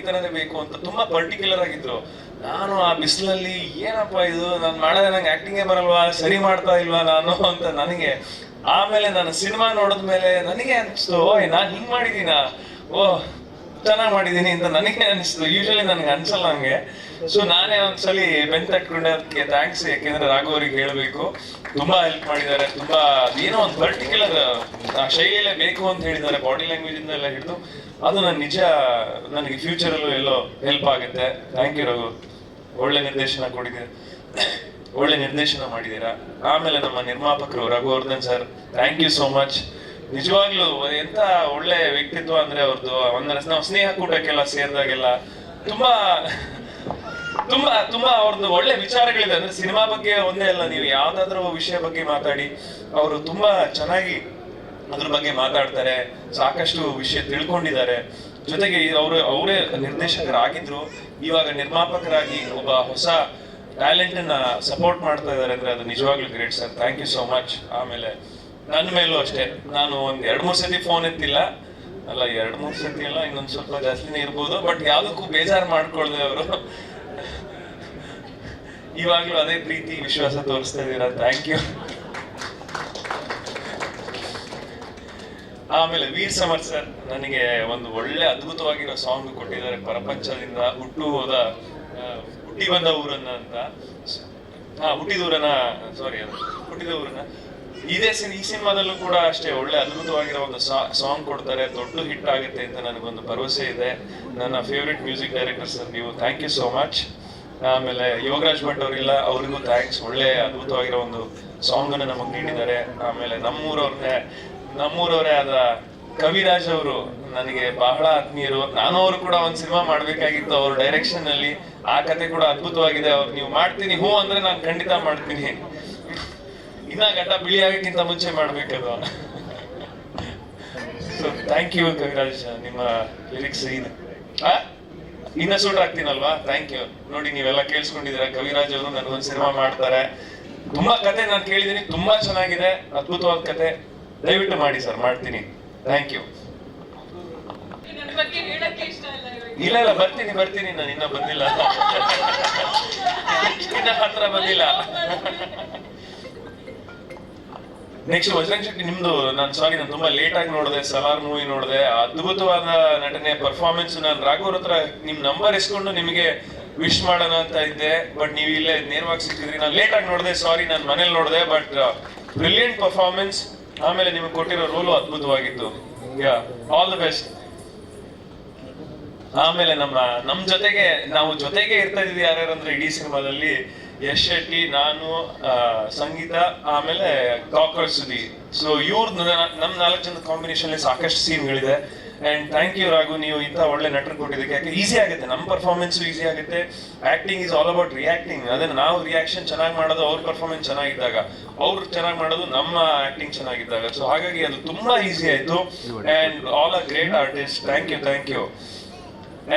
ಬೇಕು ಅಂತ ತುಂಬ ಪರ್ಟಿಕ್ಯುಲರ್ ಆಗಿದ್ರು. ನಾನು ಆ ಬಿಸಿಲಲ್ಲಿ ಏನಪ್ಪ ಇದು ನಾನು ಮಾಡೋದೇ, ನಂಗೆ ಆ್ಯಕ್ಟಿಂಗೇ ಬರಲ್ವಾ, ಸರಿ ಮಾಡ್ತಾ ಇಲ್ವಾ ನಾನು ಅಂತ ನನಗೆ. ಆಮೇಲೆ ನಾನು ಸಿನಿಮಾ ನೋಡಿದ್ಮೇಲೆ ನನಗೆ ಅನಿಸ್ತು, ನಾನು ಹಿಂಗೆ ಮಾಡಿದ್ದೀನ, ಚೆನ್ನಾಗಿ ಮಾಡಿದ್ದೀನಿ ಅಂತ ನನಗೆ ಅನಿಸ್ತು. ಯೂಶಲಿ ನನಗೆ ಅನ್ಸಲ್ಲ ಹಂಗೆ. ಸೊ ನಾನೇ ಒಂದ್ಸಲಿ ಬೆಂತಟ್ಕೊಂಡೆ. ಅದಕ್ಕೆ ಥ್ಯಾಂಕ್ಸ್. ಯಾಕೆಂದ್ರೆ ರಾಘು ಅವರಿಗೆ ಹೇಳಬೇಕು, ತುಂಬಾ ಹೆಲ್ಪ್ ಮಾಡಿದ್ದಾರೆ. ತುಂಬಾ ಏನೋ ಒಂದು ಪರ್ಟಿಕ್ಯುಲರ್ ಆ ಶೈಲಿಯಲ್ಲೇ ಬೇಕು ಅಂತ ಹೇಳಿದ್ದಾರೆ, ಬಾಡಿ ಲ್ಯಾಂಗ್ವೇಜ್ ಇಂದ ಎಲ್ಲ ಹಿಡಿದು. ಅದು ನನ್ನ ನಿಜ ನನಗೆ ಫ್ಯೂಚರಲ್ಲೂ ಎಲ್ಲೋ ಹೆಲ್ಪ್ ಆಗುತ್ತೆ. ಥ್ಯಾಂಕ್ ಯು ರಘು, ಒಳ್ಳೆ ನಿರ್ದೇಶನ ಮಾಡಿದ್ದೀರಾ. ಆಮೇಲೆ ನಮ್ಮ ನಿರ್ಮಾಪಕರು Raghuvardhan sir, thank you so much. ನಿಜವಾಗ್ಲೂ ಎಂತ ಒಳ್ಳೆ ವ್ಯಕ್ತಿತ್ವ ಅಂದ್ರೆ ಅವ್ರದ್ದು. ನಾವು ಸ್ನೇಹ ಕೂಟಕ್ಕೆಲ್ಲ ಸೇರಿದಾಗೆಲ್ಲ ತುಂಬಾ ತುಂಬಾ ತುಂಬಾ ಅವ್ರದ್ದು ಒಳ್ಳೆ ವಿಚಾರಗಳಿದೆ. ಅಂದ್ರೆ ಸಿನಿಮಾ ಬಗ್ಗೆ ಒಂದೇ ಅಲ್ಲ, ನೀವು ಯಾವ್ದಾದ್ರು ವಿಷಯ ಬಗ್ಗೆ ಮಾತಾಡಿ ಅವರು ತುಂಬಾ ಚೆನ್ನಾಗಿ ಅದ್ರ ಬಗ್ಗೆ ಮಾತಾಡ್ತಾರೆ. ಸಾಕಷ್ಟು ವಿಷಯ ತಿಳ್ಕೊಂಡಿದ್ದಾರೆ. ಜೊತೆಗೆ ಅವರೇ ನಿರ್ದೇಶಕರಾಗಿದ್ರು, ಇವಾಗ ನಿರ್ಮಾಪಕರಾಗಿ ಒಬ್ಬ ಹೊಸ ಟ್ಯಾಲೆಂಟ್ ಅನ್ನ ಸಪೋರ್ಟ್ ಮಾಡ್ತಾ ಇದ್ದಾರೆ ಅಂದ್ರೆ ಅದು ನಿಜವಾಗ್ಲೂ great sir. Thank you so much. ಆಮೇಲೆ ನನ್ನ ಮೇಲೂ ಅಷ್ಟೇ, ನಾನು ಒಂದ್ 2-3 ಸತಿ ಫೋನ್ ಎತ್ತಿಲ್ಲ, ಅಲ್ಲ 2-3 ಸತಿ ಅಲ್ಲ, ಇನ್ನೊಂದು ಸ್ವಲ್ಪ ಜಾಸ್ತಿನೇ ಇರ್ಬೋದು, ಬಟ್ ಯಾವ್ದಕ್ಕೂ ಬೇಜಾರು ಮಾಡ್ಕೊಳ್ದೆ ಅವರು ಇವಾಗ್ಲೂ ಅದೇ ಪ್ರೀತಿ ವಿಶ್ವಾಸ ತೋರಿಸ್ತಾ ಇದ್ದೀರಾ. Thank you. ಆಮೇಲೆ ವೀರ್ ಸಮರ್ ಸರ್ ನನಗೆ ಒಂದು ಒಳ್ಳೆ ಅದ್ಭುತವಾಗಿರೋ ಸಾಂಗ್ ಕೊಟ್ಟಿದ್ದಾರೆ, ಪ್ರಪಂಚದಿಂದ ಹುಟ್ಟಿ ಬಂದ ಊರನ್ನ ಅಂತ. ಹುಟ್ಟಿದ ಊರನ್ನ ಈ ಸಿನಿಮಾದಲ್ಲೂ ಕೂಡ ಅಷ್ಟೇ ಒಳ್ಳೆ ಅದ್ಭುತವಾಗಿರೋ ಒಂದು ಸಾಂಗ್ ಕೊಡ್ತಾರೆ, ದೊಡ್ಡ ಹಿಟ್ ಆಗುತ್ತೆ ಅಂತ ನನಗೊಂದು ಭರವಸೆ ಇದೆ. ನನ್ನ ಫೇವ್ರೆಟ್ ಮ್ಯೂಸಿಕ್ ಡೈರೆಕ್ಟರ್ ಸರ್ ನೀವು, ಥ್ಯಾಂಕ್ ಯು ಸೋ ಮಚ್. ಆಮೇಲೆ ಯೋಗರಾಜ್ ಭಟ್ ಅವರಿಲ್ಲ, ಅವ್ರಿಗೂ ಥ್ಯಾಂಕ್ಸ್, ಒಳ್ಳೆ ಅದ್ಭುತವಾಗಿರೋ ಒಂದು ಸಾಂಗ್ ಅನ್ನು ನಮಗೆ ನೀಡಿದ್ದಾರೆ. ಆಮೇಲೆ ನಮ್ಮೂರವರೇ ಆದ ಕವಿರಾಜ್ ಅವರು ನನಗೆ ಬಹಳ ಆತ್ಮೀಯರು. ನಾನು ಅವರು ಕೂಡ ಒಂದು ಸಿನಿಮಾ ಮಾಡ್ಬೇಕಾಗಿತ್ತು ಅವ್ರ ಡೈರೆಕ್ಷನ್ ಅಲ್ಲಿ. ಆ ಕತೆ ಕೂಡ ಅದ್ಭುತವಾಗಿದೆ. ಅವ್ರು ನೀವು ಮಾಡ್ತೀನಿ ಹೂ ಅಂದ್ರೆ ನಾನು ಖಂಡಿತ ಮಾಡ್ತೀನಿ. ಇನ್ನ ಗಡ್ಡ ಬಿಳಿ ಆಗಕ್ಕಿಂತ ಮುಂಚೆ ಮಾಡ್ಬೇಕದು. ಸೊ ಥ್ಯಾಂಕ್ ಯು ಕವಿರಾಜ್, ನಿಮ್ಮ ಲಿರಿಕ್ಸ್ ಇದೆ ಇನ್ನ ಸೂಟ್ ಆಗ್ತೀನಲ್ವಾ, ಥ್ಯಾಂಕ್ ಯು. ನೋಡಿ ನೀವೆಲ್ಲ ಕೇಳಿಸ್ಕೊಂಡಿದ್ದೀರಾ, ಕವಿರಾಜ್ ಅವರು ನನಗೊಂದು ಸಿನಿಮಾ ಮಾಡ್ತಾರೆ. ತುಂಬಾ ಕತೆ ನಾನು ಕೇಳಿದೀನಿ, ತುಂಬಾ ಚೆನ್ನಾಗಿದೆ, ಅದ್ಭುತವಾದ ಕತೆ, ದಯವಿಟ್ಟು ಮಾಡಿ ಸರ್, ಮಾಡ್ತೀನಿ. Thank you. ಇಲ್ಲ ಬರ್ತೀನಿ, ನಾನು ಇನ್ನ ಬಂದಿಲ್ಲ, ಇನ್ನ ಹತ್ರ ಬಂದಿಲ್ಲ. ನೆಕ್ಸ್ಟ್ ವಜ್ರಂಗ್ ಶೆಟ್ಟಿ ನಿಮ್ದು, ನಾನು ತುಂಬಾ ಲೇಟ್ ಆಗಿ ನೋಡಿದೆ, ಸಲಾರ್ ಮೂವಿ ನೋಡಿದೆ, ಅದ್ಭುತವಾದ ನಟನೆ, ಪರ್ಫಾರ್ಮೆನ್ಸ್. ನಾನು ರಾಘವ್ರ ಹತ್ರ ನಿಮ್ ನಂಬರ್ ಇಸ್ಕೊಂಡು ನಿಮಗೆ ವಿಶ್ ಮಾಡೋಣ ಅಂತ ಇದ್ದೆ, ಬಟ್ ನೀವು ಇಲ್ಲೇ ನೇರವಾಗಿ ಸಿಕ್ಕಿದ್ರಿ. ನಾನು ಲೇಟ್ ಆಗಿ ನೋಡಿದೆ, ಸಾರಿ, ನಾನು ಮನೇಲಿ ನೋಡಿದೆ, ಬಟ್ ಬ್ರಿಲಿಯಂಟ್ ಪರ್ಫಾರ್ಮೆನ್ಸ್. ಆಮೇಲೆ ನಿಮಗೆ ಕೊಟ್ಟಿರೋ ರೋಲು ಅದ್ಭುತವಾಗಿತ್ತು. All the best. ಆಮೇಲೆ ನಮ್ ಜೊತೆಗೆ ಇರ್ತಾ ಇದೀವಿ ಯಾರ್ಯಾರಂದ್ರೆ ಇಡೀ ಸಿನಿಮಾದಲ್ಲಿ ಯಶ್ ಶೆಟ್ಟಿ, ನಾನು, ಸಂಗೀತ, ಆಮೇಲೆ ಕಾಕ್ರೋಚ್ ಸುದಿ. ಸೊ ಇವ್ರದ್ದು ನಮ್ 4 ಜನದ ಕಾಂಬಿನೇಷನ್ ಸಾಕಷ್ಟು ಸೀನ್ಗಳಿದೆ. ಅಂಡ್ ಥ್ಯಾಂಕ್ ಯು ರಾಘು, ನೀವು ಇಂಥ ಒಳ್ಳೆ ನಟರು ಕೊಟ್ಟಿದ್ದಕ್ಕೆ. ಯಾಕೆ ಈಸಿ ಆಗುತ್ತೆ, ನಮ್ಮ ಪರ್ಫಾರ್ಮೆನ್ಸ್ ಈಸಿ ಆಗುತ್ತೆ. Acting is all about reacting. ಅದನ್ನ ನಾವು ರಿಯಾಕ್ಷನ್ ಚೆನ್ನಾಗಿ ಮಾಡೋದು ಅವ್ರ ಪರ್ಫಾರ್ಮೆನ್ಸ್ ಚೆನ್ನಾಗಿದ್ದಾಗ, ಅವ್ರು ಚೆನ್ನಾಗಿ ಮಾಡೋದು ನಮ್ಮ ಆಕ್ಟಿಂಗ್ ಚೆನ್ನಾಗಿದ್ದಾಗ. ಸೊ ಹಾಗಾಗಿ ಅದು ತುಂಬಾ ಈಸಿ ಆಯ್ತು. And all a great artist, thank you.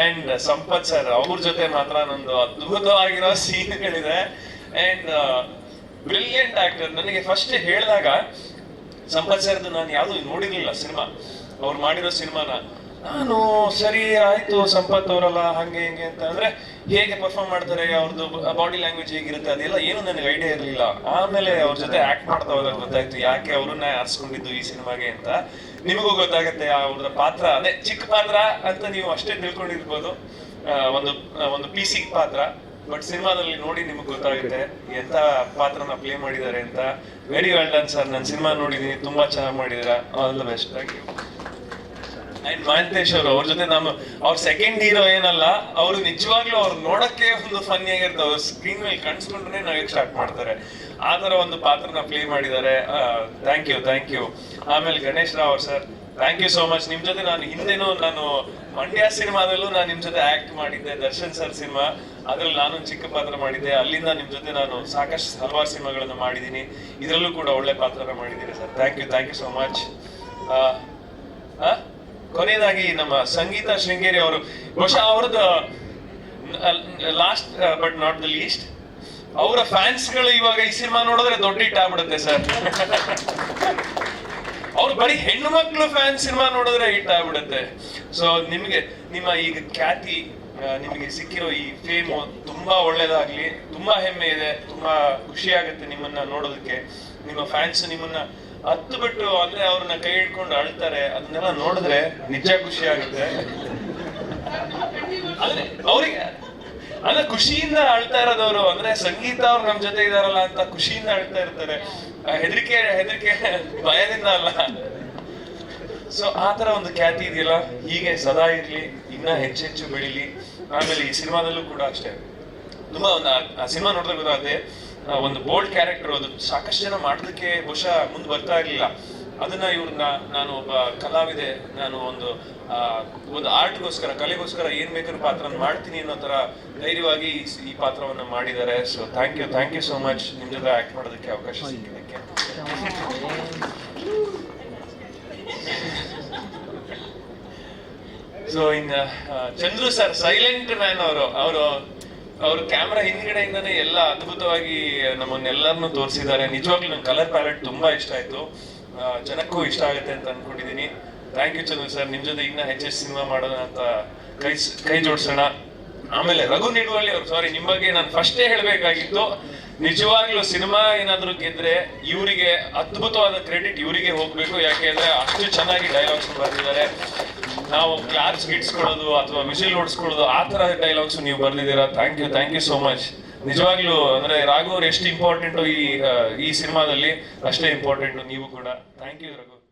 And Sampath sir, ಅವ್ರ ಜೊತೆ ಮಾತ್ರ ನಂದು ಅದ್ಭುತವಾಗಿರೋ ಸೀನ್ಗಳಿದೆ. And brilliant actor. ನನಗೆ ಫಸ್ಟ್ ಹೇಳಿದಾಗ ಸಂಪತ್ ಸರ್ದು ನಾನು ಯಾವ್ದು ನೋಡಿರ್ಲಿಲ್ಲ ಸಿನಿಮಾ, ಅವ್ರು ಮಾಡಿರೋ ಸಿನಿಮಾನ. ನಾನು ಸರಿ ಆಯ್ತು, ಸಂಪತ್ ಅವರಲ್ಲ ಹಂಗೆ ಹಿಂಗೆ ಅಂತ, ಅಂದ್ರೆ ಹೇಗೆ ಪರ್ಫಾರ್ಮ್ ಮಾಡ್ತಾರೆ, ಅವ್ರದ್ದು ಬಾಡಿ ಲ್ಯಾಂಗ್ವೇಜ್ ಹೇಗಿರುತ್ತೆ ಅದೆಲ್ಲ ಏನು ನನಗೆ ಐಡಿಯಾ ಇರಲಿಲ್ಲ. ಆಮೇಲೆ ಅವ್ರ ಜೊತೆ ಆಕ್ಟ್ ಮಾಡ್ತಾ ಹೋದಾಗ ಗೊತ್ತಾಯ್ತು ಯಾಕೆ ಅವ್ರನ್ನ ಆರಿಸ್ಕೊಂಡಿದ್ದು ಈ ಸಿನಿಮಾಗೆ ಅಂತ. ನಿಮಗೂ ಗೊತ್ತಾಗುತ್ತೆ ಅವ್ರ ಪಾತ್ರ, ಅದೇ ಚಿಕ್ಕ ಪಾತ್ರ ಅಂತ ನೀವು ಅಷ್ಟೇ ತಿಳ್ಕೊಂಡಿರ್ಬೋದು, ಒಂದು PC ಪಾತ್ರ. ಬಟ್ ಸಿನಿಮಾದಲ್ಲಿ ನೋಡಿ ನಿಮಗೆ ಗೊತ್ತಾಗುತ್ತೆ ಎಂತ ಪಾತ್ರನ ಪ್ಲೇ ಮಾಡಿದ್ದಾರೆ ಅಂತ. ವೆರಿ ವೆಲ್ ಡನ್ ಸರ್, ನಾನು ಸಿನಿಮಾ ನೋಡಿದೀನಿ, ತುಂಬಾ ಚೆನ್ನಾಗಿ ಮಾಡಿದ್ದೀರಾ. All the best. Thank you. And Mahantesh ಅವ್ರ ಜೊತೆ ಅವ್ರ ಸೆಕೆಂಡ್ ಹೀರೋ ಏನಲ್ಲ, ಅವರು ನಿಜವಾಗ್ಲೂ ಅವ್ರು ನೋಡಕ್ಕೆ ಒಂದು ಫನ್ನಿ ಆಗಿರ್ತಾರೆ. ಅವ್ರ ಸ್ಕ್ರೀನ್ ಮೇಲೆ ಕಾಣಿಸ್ಕೊಂಡ್ರೆ ನಾವ್ ಸ್ಟಾರ್ಟ್ ಮಾಡ್ತಾರೆ, ಆ ತರ ಒಂದು ಪಾತ್ರನ ಪ್ಲೇ ಮಾಡಿದ್ದಾರೆ. Thank you. ಆಮೇಲೆ Ganesh Rao sir, thank you so much. ನಿಮ್ ಜೊತೆ ನಾನು ಮಂಡ್ಯ ಸಿನಿಮಾದಲ್ಲೂ ನಾನು ನಿಮ್ ಜೊತೆ ಆಕ್ಟ್ ಮಾಡಿದ್ದೆ. ದರ್ಶನ್ ಸರ್ ಸಿನಿಮಾ, ಅದ್ರಲ್ಲಿ ನಾನು ಚಿಕ್ಕ ಪಾತ್ರ ಮಾಡಿದ್ದೆ. ಅಲ್ಲಿಂದ ನಿಮ್ ಜೊತೆ ನಾನು ಸಾಕಷ್ಟು ಹಲವಾರು ಸಿನಿಮಾಗಳನ್ನು ಮಾಡಿದ್ದೀನಿ. ಇದರಲ್ಲೂ ಕೂಡ ಒಳ್ಳೆ ಪಾತ್ರನ ಮಾಡಿದ್ದೀನಿ sir. Thank you so much. ಕೊನೆಯದಾಗಿ ನಮ್ಮ ಸಂಗೀತ ಶೃಂಗೇರಿ ಅವರು, ಬಹುಶಃ ಅವ್ರದ್ದು last but not the least, ಅವರ ಫ್ಯಾನ್ಸ್ಗಳು ಇವಾಗ ಈ ಸಿನಿಮಾ ನೋಡಿದ್ರೆ ದೊಡ್ಡ ಹಿಟ್ ಆಗ್ಬಿಡುತ್ತೆ ಸರ್. ಅವ್ರು ಬರೀ ಹೆಣ್ಣು ಮಕ್ಕಳು ಫ್ಯಾನ್ ಸಿನಿಮಾ ನೋಡಿದ್ರೆ ಹಿಟ್ ಆಗ್ಬಿಡುತ್ತೆ. ಸೊ ನಿಮ್ಮ ಈಗ ಖ್ಯಾತಿ, ನಿಮಗೆ ಸಿಕ್ಕಿರೋ ಈ ಫೇಮ್ ತುಂಬಾ ಒಳ್ಳೇದಾಗ್ಲಿ. ತುಂಬಾ ಹೆಮ್ಮೆ ಇದೆ, ತುಂಬಾ ಖುಷಿ ಆಗುತ್ತೆ ನಿಮ್ಮನ್ನ ನೋಡೋದಕ್ಕೆ. ನಿಮ್ಮ ಫ್ಯಾನ್ಸ್ ನಿಮ್ಮನ್ನ ಹತ್ತು ಬಿಟ್ಟು ಅಂದ್ರೆ ಅವ್ರನ್ನ ಕೈ ಹಿಡ್ಕೊಂಡು ಅಳ್ತಾರೆ, ಅದನ್ನೆಲ್ಲ ನೋಡಿದ್ರೆ ನಿಜ ಖುಷಿ ಆಗುತ್ತೆ. ಅಂದ್ರೆ ಖುಷಿಯಿಂದ ಅಳ್ತಾ ಇರೋದವ್ರು, ಅಂದ್ರೆ ಸಂಗೀತ ಅವ್ರು ನಮ್ ಜೊತೆ ಇದಾರಲ್ಲ ಅಂತ ಖುಷಿಯಿಂದ ಅಳ್ತಾ ಇರ್ತಾರೆ, ಹೆದರಿಕೆ ಭಯದಿಂದ ಅಲ್ಲ. ಸೊ ಆತರ ಒಂದು ಖ್ಯಾತಿ ಇದೆಯಲ್ಲ, ಹೀಗೆ ಸದಾ ಇರ್ಲಿ, ಇನ್ನ ಹೆಚ್ಚೆಚ್ಚು ಬೆಳಿಲಿ. ಆಮೇಲೆ ಈ ಸಿನಿಮಾದಲ್ಲೂ ಕೂಡ ಅಷ್ಟೇ, ತುಂಬಾ ಆ ಸಿನಿಮಾ ನೋಡಿದ್ರೆ ಗೊತ್ತಾಗುತ್ತೆ, ಒಂದು ಬೋಲ್ಡ್ ಕ್ಯಾರೆಕ್ಟರ್, ಅದು ಸಾಕಷ್ಟು ಜನ ಮಾಡೋದಕ್ಕೆ ಬಹುಶಃ ಮುಂದೆ ಬರ್ತಾ ಇರ್ಲಿಲ್ಲ. ಅದನ್ನ ನಾನು ಒಬ್ಬ ಕಲಾವಿದೆ, ನಾನು ಒಂದು ಆರ್ಟ್ಗೋಸ್ಕರ, ಕಲೆಗೋಸ್ಕರ ಏನ್ ಬೇಕಾದ್ರೂ ಪಾತ್ರ ಮಾಡ್ತೀನಿ ಅನ್ನೋ ತರ ಧೈರ್ಯವಾಗಿ ಈ ಪಾತ್ರವನ್ನ ಮಾಡಿದ್ದಾರೆ. So thank you so much, ನಿಮ್ ಜೊತೆ ಆಕ್ಟ್ ಮಾಡೋದಕ್ಕೆ ಅವಕಾಶ ಸಿಕ್ಕಿದ್ದಕ್ಕೆ. ಸೊ ಇನ್ನ ಚಂದ್ರು ಸರ್, ಸೈಲೆಂಟ್ ಮ್ಯಾನ್. ಅವರು ಕ್ಯಾಮ್ರಾ ಹಿಂದ್ಗಡೆಯಿಂದಾನೆ ಎಲ್ಲ ಅದ್ಭುತವಾಗಿ ನಮ್ಮನ್ನೆಲ್ಲರನ್ನು ತೋರಿಸಿದ್ದಾರೆ. ನಿಜವಾಗ್ಲೂ ನಂಗೆ ಕಲರ್ ಪ್ಯಾಲೆಟ್ ತುಂಬಾ ಇಷ್ಟ ಆಯ್ತು, ಜನಕ್ಕೂ ಇಷ್ಟ ಆಗುತ್ತೆ ಅಂತ ಅನ್ಕೊಂಡಿದೀನಿ. ಥ್ಯಾಂಕ್ ಯು ಚಂದ್ರು ಸರ್, ನಿಮ್ ಜೊತೆ ಇನ್ನ ಹೆಚ್ಚೆಚ್ಚು ಸಿನಿಮಾ ಮಾಡೋಣ ಅಂತ ಕೈ ಜೋಡಿಸೋಣ. ಆಮೇಲೆ ರಘು ನಿಡುವಳ್ಳಿ ಅವ್ರು, ಸಾರಿ, ನಿಮ್ ಬಗ್ಗೆ ನಾನು ಫಸ್ಟೇ ಹೇಳ್ಬೇಕಾಗಿತ್ತು. ನಿಜವಾಗ್ಲೂ ಸಿನಿಮಾ ಏನಾದ್ರು ಗೆದ್ರೆ ಇವರಿಗೆ ಅದ್ಭುತವಾದ ಕ್ರೆಡಿಟ್ ಇವರಿಗೆ ಹೋಗ್ಬೇಕು. ಯಾಕೆಂದ್ರೆ ಅಷ್ಟು ಚೆನ್ನಾಗಿ ಡೈಲಾಗ್ಸ್ ಬರ್ದಿದ್ದಾರೆ. ನಾವು ಕ್ಲಾಪ್ಸ್ ಗಿಟ್ಸ್ಕೊಳ್ಳೋದು ಅಥವಾ ವಿಸಿಲ್ ಹೊಡ್ಸ್ಕೊಳ್ಳೋದು ಆ ತರ ಡೈಲಾಗ್ಸ್ ನೀವು ಬರ್ದಿದ್ದೀರಾ. Thank you so much. ನಿಜವಾಗ್ಲೂ ಅಂದ್ರೆ ರಾಘು ಅವ್ರು ಎಷ್ಟು ಇಂಪಾರ್ಟೆಂಟ್ ಈ ಸಿನಿಮಾದಲ್ಲಿ ಅಷ್ಟೇ ಇಂಪಾರ್ಟೆಂಟ್ ನೀವು ಕೂಡ. Thank you Raghu.